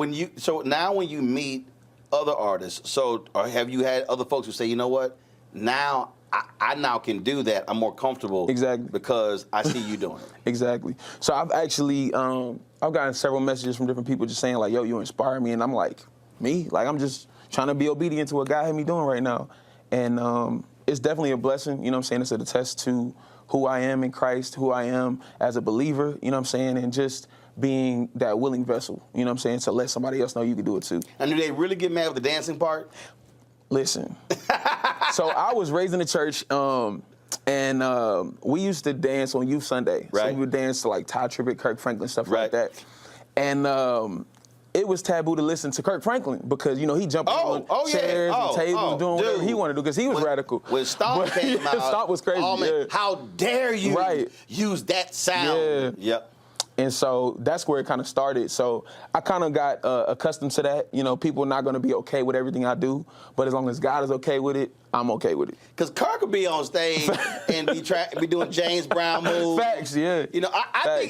now when you meet other artists, have you had other folks who say, you know what, now I now can do that. I'm more comfortable. Exactly. Because I see you doing it. Exactly. So I've actually, I've gotten several messages from different people just saying like, yo, you inspire me. And I'm like, me? Like, I'm just trying to be obedient to what God had me doing right now. And it's definitely a blessing. You know what I'm saying? It's a test to who I am in Christ, who I am as a believer, you know what I'm saying? And just being that willing vessel, you know what I'm saying? To let somebody else know you can do it too. And do they really get mad with the dancing part? Listen. So I was raised in the church, and we used to dance on Youth Sunday. Right. So we would dance to like Ty Tribbett, Kirk Franklin, stuff like that. And it was taboo to listen to Kirk Franklin because, he jumped on chairs and tables doing whatever he wanted to do because he was radical. When Stomp came out, Stomp was crazy. Oh, man, how dare you use that sound? Yep. And so that's where it kind of started. So I kind of got accustomed to that. People are not going to be okay with everything I do, but as long as God is okay with it, I'm okay with it. Because Kirk could be on stage and be doing James Brown moves. Facts, yeah. I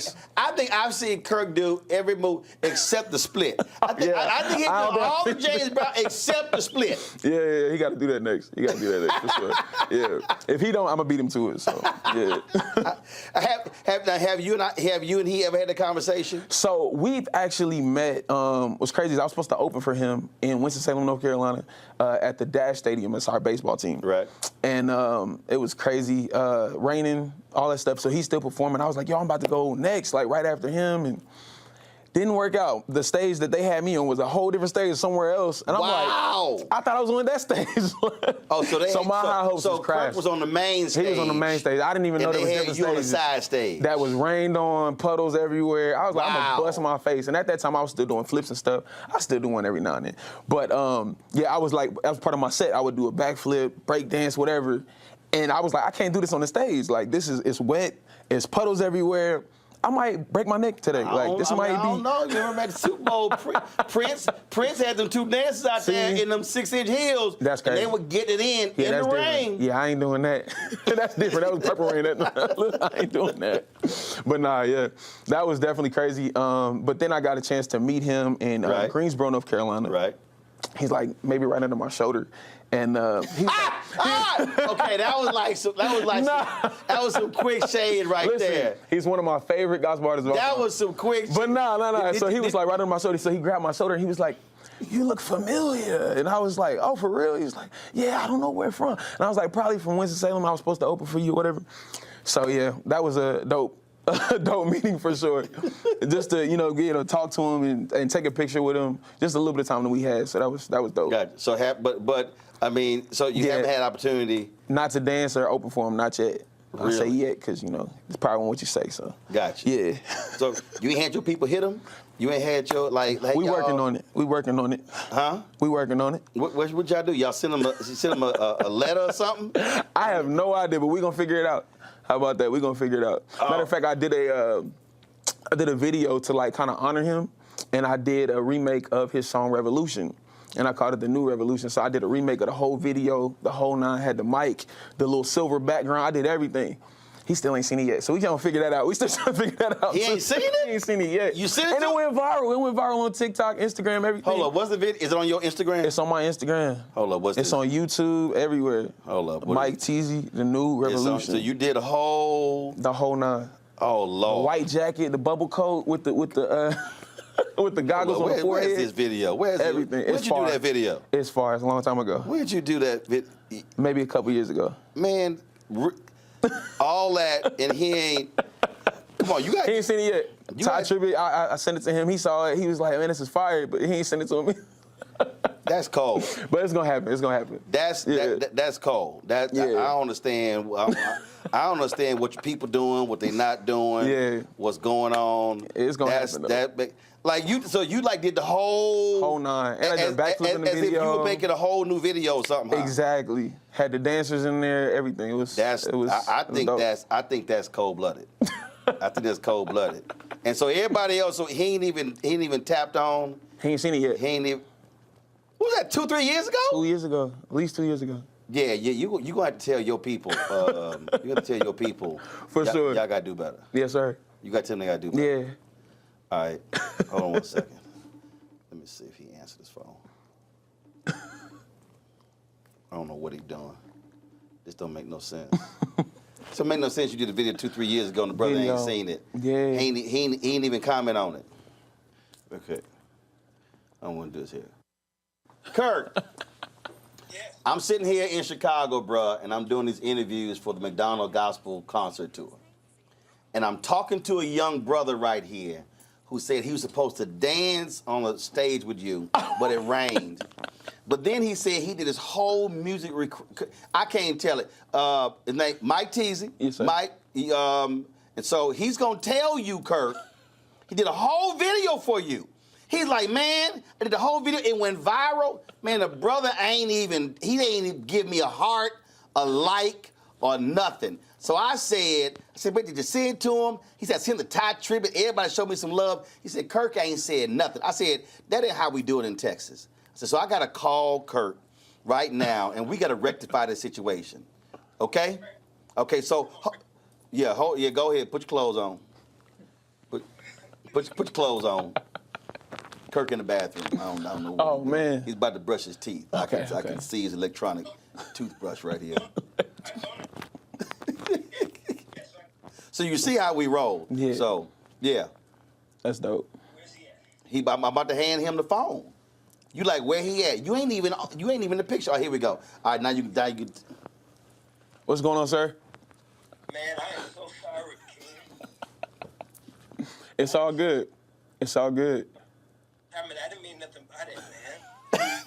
think I've seen Kirk do every move except the split. I think he did all the James Brown except the split. Yeah, he got to do that next. He got to do that next for sure. Yeah. If he don't, I'm gonna beat him to it. So yeah. Have you and he ever had a conversation? So we've actually met. What's crazy is I was supposed to open for him in Winston-Salem, North Carolina, at the Dash Stadium. It's our baseball team. Right. And it was crazy, raining, all that stuff. So he's still performing. I was like, yo, I'm about to go next, like right after him. And didn't work out. The stage that they had me on was a whole different stage somewhere else. And I'm like, I thought I was on that stage. So my high hopes was crashed. Kirk was on the main stage. He was on the main stage. I didn't even know there was different stages. You on the side stage. That was rained on, puddles everywhere. I was like, I'm gonna bust my face. And at that time, I was still doing flips and stuff. I still do one every now and then. But I was like, that was part of my set. I would do a backflip, break dance, whatever. And I was like, I can't do this on the stage. Like, it's wet, it's puddles everywhere. I might break my neck today. I don't know. You remember at the Super Bowl, Prince had them two dancers out there in them 6-inch heels. That's crazy. And they would get it in the rain. Yeah, I ain't doing that. That's different. That was Purple Rain. I ain't doing that. But that was definitely crazy. But then I got a chance to meet him in Greensboro, North Carolina. Right. He's like maybe right under my shoulder. And he's okay, that was some quick shade right there. He's one of my favorite gospel artists. That was some quick shade. But no. So he was like right on my shoulder. So he grabbed my shoulder and he was like, "You look familiar." And I was like, "Oh, for real?" He was like, "Yeah, I don't know where from." And I was like, "Probably from Winston-Salem. I was supposed to open for you, whatever." So yeah, that was a dope meeting for sure. Just to talk to him and take a picture with him. Just a little bit of time that we had. So that was dope. Gotcha. So but I mean, so you haven't had opportunity not to dance or open for him, not yet. Really? I say yet because it's probably what you say. So gotcha. Yeah. So you ain't had your people hit him? You ain't had your like we y'all... working on it. We working on it. Huh? We working on it. What y'all do? Y'all send them a letter or something? I have no idea, but we gonna figure it out. How about that? We gonna figure it out. Matter of fact, I did a video to like kind of honor him, and I did a remake of his song Revolution. And I called it The New Revolution. So I did a remake of the whole video, the whole nine, had the mic, the little silver background. I did everything. He still ain't seen it yet. So we can't figure that out. We still trying to figure that out. He ain't seen it? He ain't seen it yet. You seen it? And it went viral. It went viral on TikTok, Instagram, everything. Hold up, what's the video? Is it on your Instagram? It's on my Instagram. Hold up, what's It's on YouTube, everywhere. Hold up. Mike Teasy, The New Revolution. So you did the whole nine. Oh Lord. The white jacket, the bubble coat with the with the goggles on the forehead. Where's this video? Where's everything? Where'd you do that video? It's far. It's a long time ago. Where'd you do that video? Maybe a couple years ago. Man, all that and he ain't. Come on, you got. He ain't seen it yet. Ty Tribbett, I sent it to him. He saw it. He was like, "Man, this is fire," but he ain't sent it to me. That's cold. But it's gonna happen. It's gonna happen. That's cold. I don't understand. I don't understand what your people doing, what they not doing. Yeah. What's going on? It's gonna happen. Like you, so you like did the whole nine, and I did backflip in the video. As if you were making a whole new video or something. Exactly. Had the dancers in there, everything. It was. I think that's cold blooded. I think that's cold blooded. And so everybody else, so he ain't even tapped on. He ain't seen it yet. He ain't even. What was that? 2-3 years ago? 2 years ago, at least 2 years ago. Yeah. You gonna have to tell your people. You got to tell your people. For sure. Y'all gotta do better. Yes, sir. You got to tell them they gotta do better. Yeah. All right. Hold on 1 second. Let me see if he answered his phone. I don't know what he's doing. This don't make no sense. So it make no sense. You did a video 2-3 years ago and the brother ain't seen it. Yeah. He ain't even comment on it. Okay. I don't want to do this here. Kirk. I'm sitting here in Chicago, bruh, and I'm doing these interviews for the McDonald Gospel Concert Tour. And I'm talking to a young brother right here who said he was supposed to dance on a stage with you, but it rained. But then he said he did his whole music. I can't tell it. His name Mike Teasy. Yes, sir. Mike. And so he's gonna tell you, Kirk. He did a whole video for you. He's like, man, I did the whole video. It went viral. Man, the brother he didn't even give me a heart, a like, or nothing. So I said, wait, did you send it to him? He said, send the Ty Tribbett. Everybody showed me some love. He said, Kirk ain't said nothing. I said, that ain't how we do it in Texas. I said, so I got to call Kirk right now, and we got to rectify this situation. Okay? Okay, so, go ahead. Put your clothes on. Put your clothes on. Kirk in the bathroom. I don't know. Oh, man. He's about to brush his teeth. Okay, I can see his electronic toothbrush right here. So you see how we roll. Yeah. So, yeah. That's dope. I'm about to hand him the phone. You like, where he at? You ain't even the picture. Oh, here we go. All right, now you can. What's going on, sir? Man, I am so sorry, King. It's all good. It's all good. I mean, I didn't mean nothing by it, man.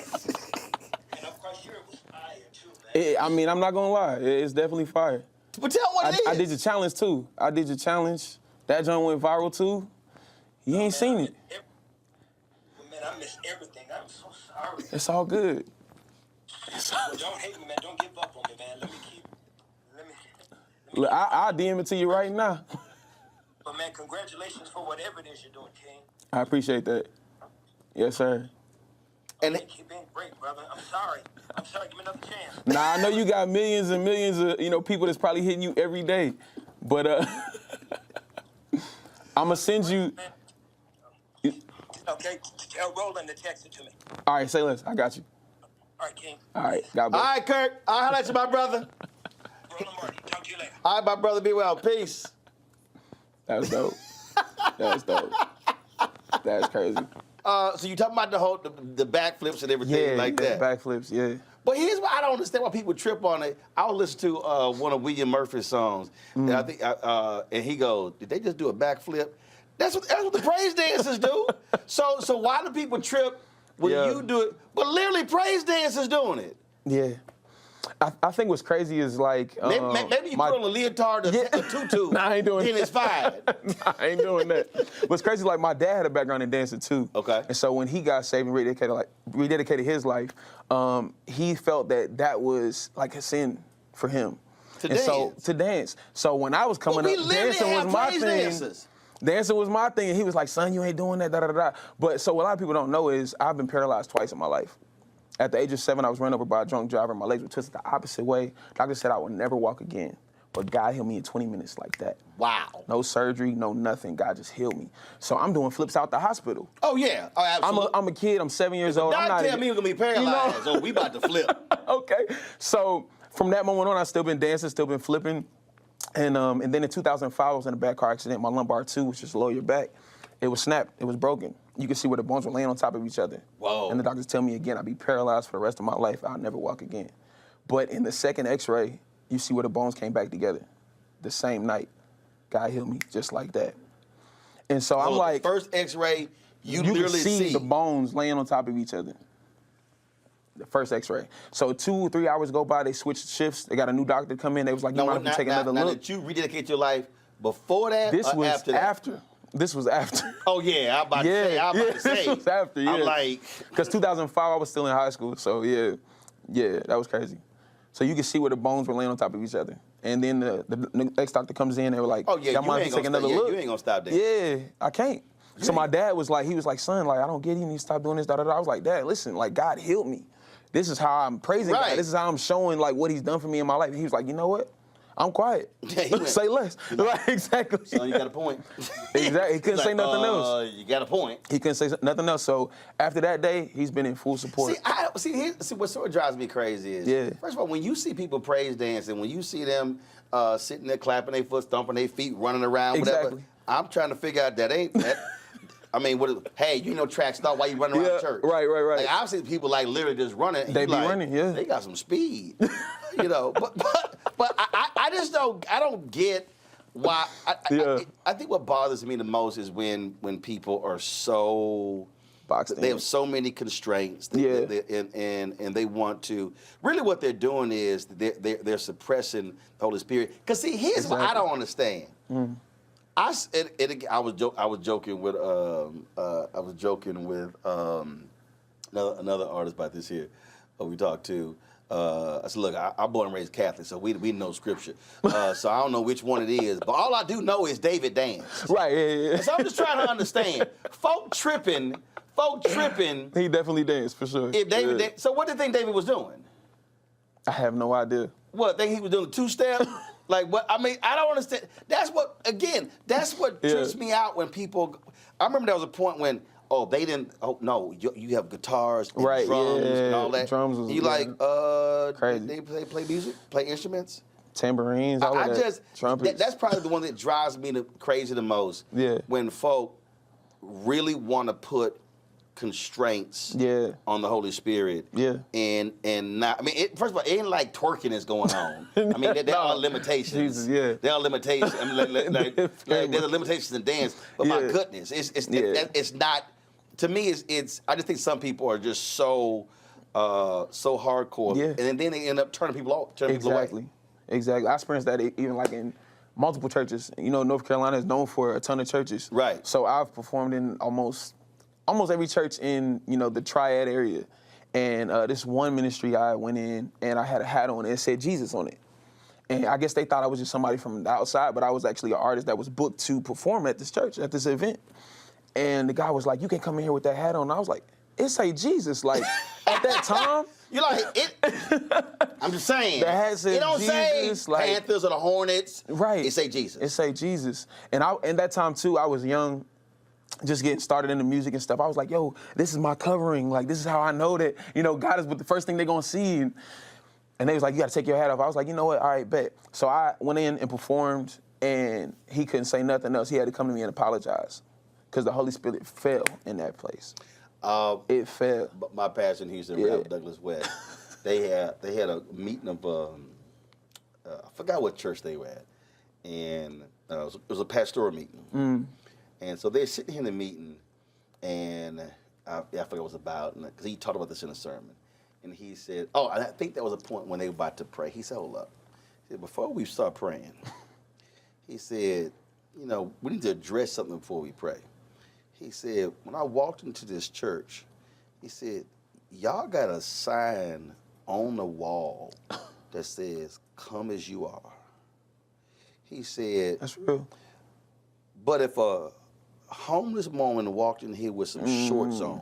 And of course, it was fire, too, man. I mean, I'm not going to lie. It's definitely fire. But tell what it is. I did your challenge, too. That joint went viral, too. You ain't seen it. Man, I missed everything. I'm so sorry. It's all good. Well, don't hate me, man. Don't give up on me, man. Let me Look, I'll DM it to you right now. But, man, congratulations for whatever it is you're doing, King. I appreciate that. Yes, sir. And keep being great, brother. I'm sorry. Give me another chance. Nah, I know you got millions and millions of people that's probably hitting you every day, but I'ma send you. Okay, tell Roland to text it to me. All right, say less. I got you. All right, King. All right, God bless. All right, Kirk. I'll holler at you, my brother. Roland Martin, talk to you later. All right, my brother. Be well. Peace. That was dope. That's dope. That's crazy. So you talking about the backflips and everything like that? Backflips, yeah. But here's why I don't understand why people trip on it. I was listening to one of William Murphy's songs, and I think, and he goes, "Did they just do a backflip?" That's what the praise dancers do. So why do people trip when you do it? But literally, praise dancers doing it. Yeah. I think what's crazy is like maybe you put on a leotard or a tutu. Nah, I ain't doing then that. It's fine. Nah, I ain't doing that. What's crazy, like my dad had a background in dancing too. Okay. And so when he got saved and rededicated his life, he felt that was like a sin for him. To dance. So when I was coming up, dancing was my thing. Dancers. Dancing was my thing, and he was like, "Son, you ain't doing that." Da da da. But so what a lot of people don't know is I've been paralyzed twice in my life. At the age of 7, I was run over by a drunk driver. My legs were twisted the opposite way. Doctor said I would never walk again. But God healed me in 20 minutes like that. Wow. No surgery, no nothing. God just healed me. So I'm doing flips out the hospital. Oh, yeah. Oh, absolutely. I'm a kid. I'm 7 years old. Don't tell me you're going to be paralyzed. Oh, we about to flip. Okay. So from that moment on, I've still been dancing, still been flipping. And then in 2005, I was in a bad car accident. My lumbar 2, which is lower your back, it was snapped. It was broken. You could see where the bones were laying on top of each other. Whoa. And the doctors tell me again, I'll be paralyzed for the rest of my life. I'll never walk again. But in the second x-ray, you see where the bones came back together. The same night, God healed me just like that. And so I'm like... The first x-ray, you literally see the bones laying on top of each other. The first x-ray. So 2 or 3 hours go by, they switched shifts. They got a new doctor come in. They was like, you might have to take another look. Now, did you rededicate your life before that This or was after that? after. This was after. Oh, yeah, I'm about to say. This was after, yeah. I'm like... Because 2005, I was still in high school, so yeah, that was crazy. So you can see where the bones were laying on top of each other. And then the next doctor comes in, they were like, oh, yeah, y'all might have to take another look. You ain't gonna stop that. Yeah, I can't. So my dad was like, son, like, I don't get it, you need to stop doing this, da da da. I was like, Dad, listen, like, God healed me. This is how I'm praising God. This is how I'm showing, like, what he's done for me in my life. And he was like, you know what? I'm quiet. Say less. Like, exactly. So you got a point. Exactly. He couldn't say nothing else. You got a point. He couldn't say nothing else. So after that day, he's been in full support. See, what sort of drives me crazy is, first of all, when you see people praise dancing, when you see them sitting there clapping their foot, stomping their feet, running around, whatever, I'm trying to figure out that. I mean, hey, you know track star, why you running around the church? Right. Like, I've seen people like literally just running. They be running, yeah. They got some speed, you know. But I just don't get why. I think what bothers me the most is when people are so boxed in. They have so many constraints. And they want to. Really, what they're doing is they're suppressing the Holy Spirit. Because see, here's what I don't understand. I was joking with another artist about this here. We talked to. I said, look, I'm born and raised Catholic, so we know Scripture. So I don't know which one it is, but all I do know is David danced. Right. Yeah. So I'm just trying to understand. Folk tripping. He definitely danced for sure. If David, so what do you think David was doing? I have no idea. What? Think he was doing a two-step? Like what? I mean, I don't understand. That's what trips me out when people. I remember there was a point when they didn't. Oh no, you have guitars, and drums, and all that. Drums was crazy. They play music, play instruments, tambourines, all of that. Trumpets. That's probably the one that drives me crazy the most. Yeah. When folk really want to put constraints on the Holy Spirit. Yeah. And not, I mean, first of all, it ain't like twerking is going on. I mean, there are limitations. Jesus, yeah. There are limitations. I mean, like there's a limitations in dance, but my goodness, it's not, to me, it's, I just think some people are just so hardcore. Yeah. And then they end up turning people off, turning people away. Exactly. I experienced that even like in multiple churches. You know, North Carolina is known for a ton of churches. Right. So I've performed in almost every church in, the Triad area. And this one ministry I went in, and I had a hat on, and it said Jesus on it. And I guess they thought I was just somebody from the outside, but I was actually an artist that was booked to perform at this church, at this event. And the guy was like, you can come in here with that hat on. And I was like, it say Jesus. Like, at that time. You're like, I'm just saying. The hat said it don't Jesus, say Panthers or the Hornets. Right. It say Jesus. It say Jesus. And in that time, too, I was young. just getting started in the music and stuff, I was like, yo, this is my covering. Like, this is how I know that, you know, God is the first thing they're going to see. And they was like, you got to take your hat off. I was like, you know what? All right, bet. So I went in and performed, and he couldn't say nothing else. He had to come to me and apologize because the Holy Spirit fell in that place. It fell. My pastor in Houston, Reverend Douglas West, they had a meeting of, I forgot what church they were at, and it was a pastoral meeting. And so they're sitting here in the meeting, and I forgot what it was about, because he talked about this in a sermon. And he said, oh, and I think that was a point when they were about to pray. He said, hold up. He said, before we start praying, he said, you know, we need to address something before we pray. He said, when I walked into this church, he said, y'all got a sign on the wall that says, come as you are. He said, that's real. But if a homeless woman walked in here with some shorts on,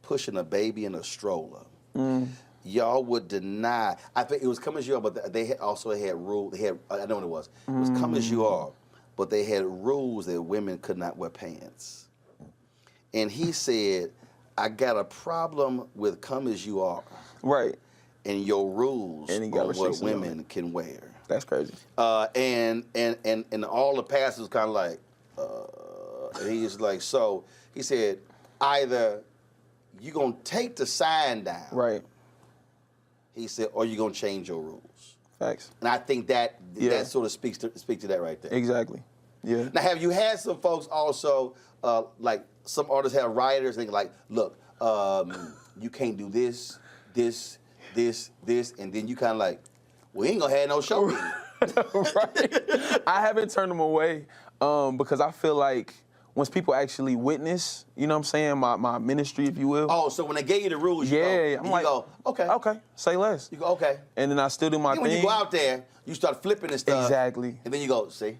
pushing a baby in a stroller, y'all would deny. I think it was come as you are, but they also had rules. I know what it was. It was come as you are, but they had rules that women could not wear pants. And he said, I got a problem with come as you are. Right. And your rules on what women can wear. That's crazy. And all the pastors kind of like, and he's like, so he said, either you're going to take the sign down. Right. He said, or you're going to change your rules. Facts. And I think that sort of speaks to that right there. Exactly. Yeah. Now, have you had some folks also, like some artists have writers, and they're like, look, you can't do this, and then you kind of like, we ain't going to have no show. Right. I haven't turned them away because I feel like once people actually witness, you know what I'm saying, my ministry, if you will. Oh, so when they gave you the rules, you go, okay. Say less. You go, okay. And then I still do my thing. When you go out there, you start flipping and stuff. Exactly. And then you go, see?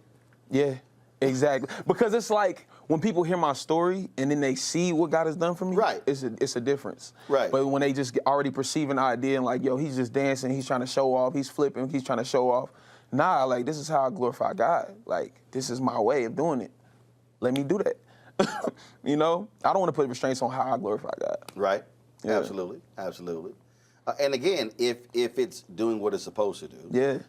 Yeah, exactly. Because it's like when people hear my story and then they see what God has done for me, right? It's a difference. Right. But when they just already perceive an idea and like, yo, he's just dancing, he's trying to show off, he's flipping, he's trying to show off. Nah, like, this is how I glorify God. Like, this is my way of doing it. Let me do that. You know? I don't want to put restraints on how I glorify God. Right. Yeah. Absolutely. Absolutely. And again, if it's doing what it's supposed to do,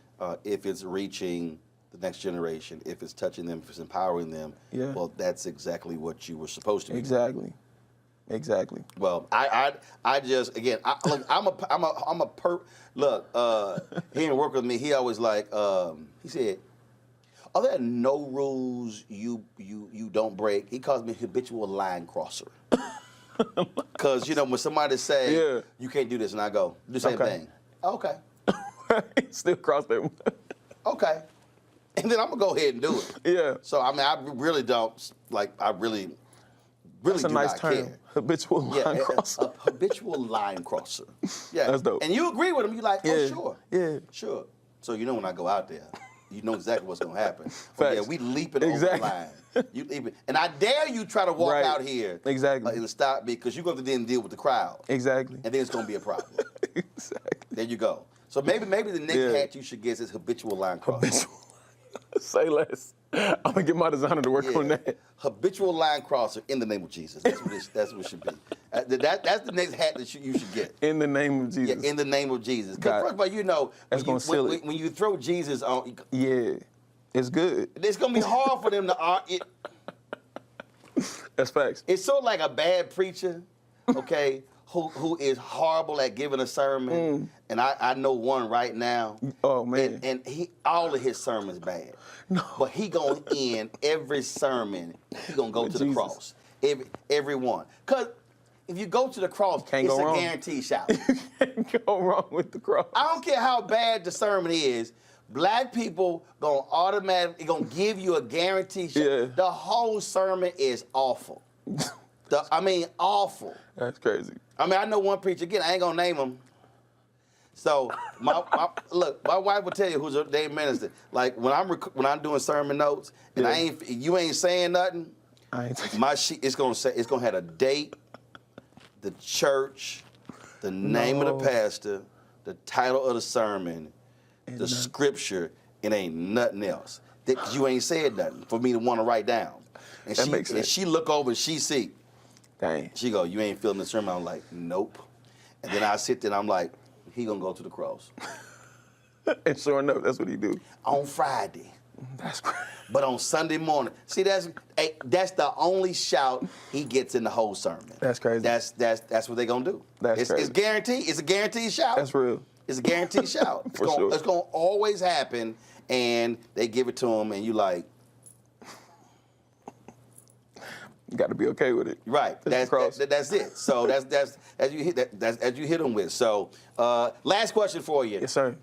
if it's reaching the next generation, if it's touching them, if it's empowering them, well, that's exactly what you were supposed to be. Exactly. Exactly. Well, I just, again, he didn't work with me. He always like, he said, are there no rules you don't break? He calls me habitual line crosser. Because, you know, when somebody say, you can't do this, and I go, do the same thing. Okay. Still cross them. Okay. And then I'm going to go ahead and do it. Yeah. So, I mean, I really don't, like, I really That's a do nice not term. care. Habitual line crosser. A habitual line crosser. Yeah. That's dope. And you agree with him. You're like, oh, sure. Yeah. Sure. So, you know, when I go out there, you know exactly what's going to happen. Well, yeah, we leaping over the line. You leaping. And I dare you try to walk out here. Exactly. And stop me, because you're going to then deal with the crowd. Exactly. And then it's going to be a problem. Exactly. There you go. So maybe the next hat you should get is habitual line crosser. Say less. I'm going to get my designer to work on that. Habitual line crosser in the name of Jesus. That's what it should be. That's the next hat that you should get. In the name of Jesus. Yeah, in the name of Jesus. Because first of all, you know, when you throw Jesus on. Yeah, it's good. It's going to be hard for them to argue. That's facts. It's sort of like a bad preacher, okay, who is horrible at giving a sermon. And I know one right now. Oh, man. And all of his sermons bad. No. But he going to end every sermon, he going to go to the cross. Every one. Because if you go to the cross, it's a guaranteed shout. You can't go wrong with the cross. I don't care how bad the sermon is. Black people going to automatically going to give you a guaranteed shout. Yeah. The whole sermon is awful. Awful. That's crazy. I mean, I know one preacher, again, I ain't going to name him. So, my wife will tell you who's a damn minister. Like, when I'm doing sermon notes, and you ain't saying nothing, my sheet, it's going to have a date, the church, the name of the pastor, the title of the sermon, the scripture, it ain't nothing else. You ain't said nothing for me to want to write down. And That makes sense. And she look over and she see. Dang. She go, you ain't feeling the sermon. I'm like, nope. And then I sit there and I'm like, he gonna go to the cross. And sure enough, that's what he do. On Friday. That's crazy. But on Sunday morning, see, that's the only shout he gets in the whole sermon. That's crazy. That's what they gonna do. That's crazy. It's guaranteed. It's a guaranteed shout. That's real. It's a guaranteed shout. For sure. It's gonna always happen, and they give it to him, and you like. You got to be okay with it. Right. That's it. So that's as you hit them with. So last question for you. Yes, sir.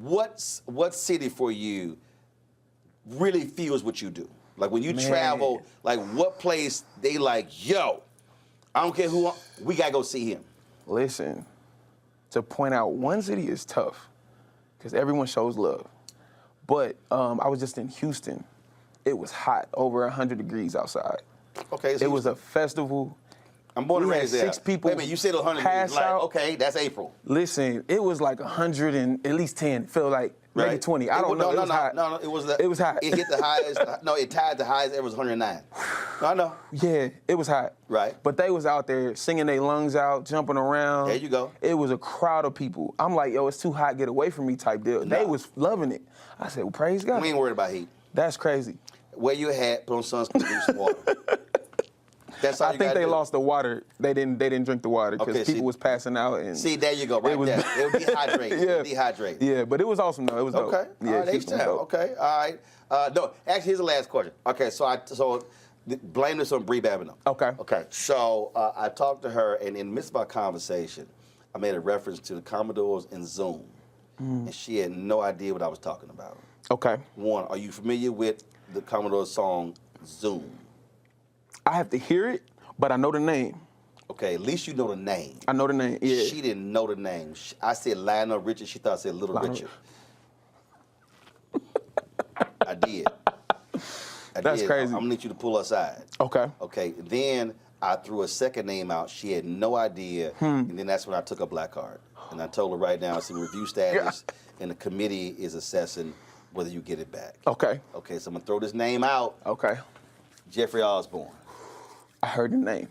What city for you really feels what you do? Like when you travel, like what place they like, yo, I don't care who, we gotta go see him. Listen, to point out one city is tough because everyone shows love. But I was just in Houston. It was hot, over 100 degrees outside. Okay, it was a festival. I'm born and raised there. 6 people. Wait a minute, you said 100 degrees. Like, okay, that's April. Listen, it was like 100 and at least 10. Felt like maybe Right. 20. I don't know. It was hot. No, it was It was hot. It hit the highest. No, it tied the highest ever was 109. No, I know. Yeah, it was hot. Right. But they was out there singing their lungs out, jumping around. There you go. It was a crowd of people. I'm like, yo, it's too hot. Get away from me type deal. No. They was loving it. I said, well, praise God. We ain't worried about heat. That's crazy. Wear your hat, put on sunscreen, drink some water. That's all I you think gotta they do. lost the water. They didn't drink the water because people was passing out. And See, there you go, right was, there. It was dehydrated. Yeah. It was dehydrated. Yeah, but it was awesome though. It was dope. Okay. Yeah, All right, Houston was H-Town. dope. Okay. All right. No, actually, here's the last question. Okay, so blame this on Bree Babineau. Okay. Okay. So I talked to her, and in the midst of our conversation, I made a reference to the Commodores and Zoom, and she had no idea what I was talking about. Okay. One, are you familiar with the Commodores song Zoom? I have to hear it, but I know the name. Okay, at least you know the name. I know the name. Yeah. She didn't know the name. I said Lionel Richard. She thought I said Little Lionel. Richard. I did. That's crazy. I'm gonna need you to pull aside. Okay. Okay. Then I threw a second name out. She had no idea, and then that's when I took a black card. And I told her right now it's in review status, and the committee is assessing whether you get it back. Okay. Okay. So I'm gonna throw this name out. Okay. Jeffrey Osborne. I heard the name.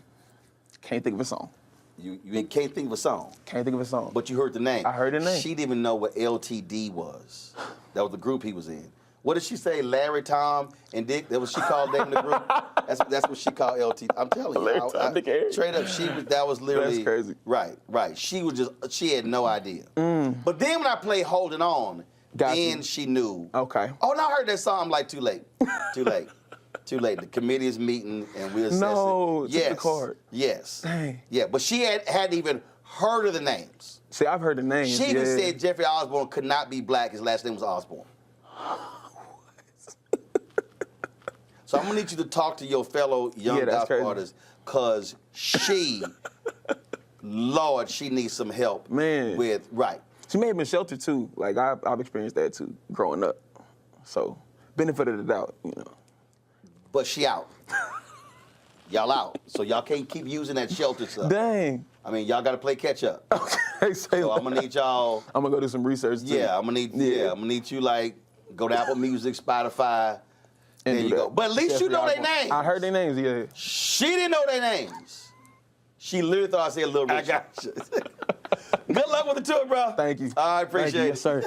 Can't think of a song. You can't think of a song. Can't think of a song. But you heard the name. I heard the name. She didn't even know what LTD was. That was the group he was in. What did she say? Larry, Tom, and Dick? That was she called them the group? That's what she called LTD. I'm telling you. Larry, Tom, Dick, Harry. Straight up, that was literally. That's crazy. Right. She had no idea. But then when I played Holding On, then she knew. Okay. Oh, and I heard that song. I'm like, too late. Too late. Too late. The committee is meeting, and we'll assess No, it. took the card. Yes. Dang. Yeah, but she hadn't even heard of the names. See, I've heard the names. She even said Jeffrey Osborne could not be black. His last name was Osborne. So I'm gonna need you to talk to your fellow young gospel artists, cause Lord, she needs some help. With She may have been sheltered too. Like I've experienced that too, growing up. So benefit of the doubt, you know. But she out. Y'all out. So y'all can't keep using that shelter stuff. Dang. I mean, y'all got to play catch up. Okay. So I'm gonna need y'all. I'm gonna go do some research too. Yeah, I'm gonna need you like go to Apple Music, Spotify. And there you go. But at least you know their names. I heard their names, yeah. She didn't know their names. She literally thought I said Little Richard. I got you. Good luck with the tour, bro. Thank you. I appreciate it. Yes, sir.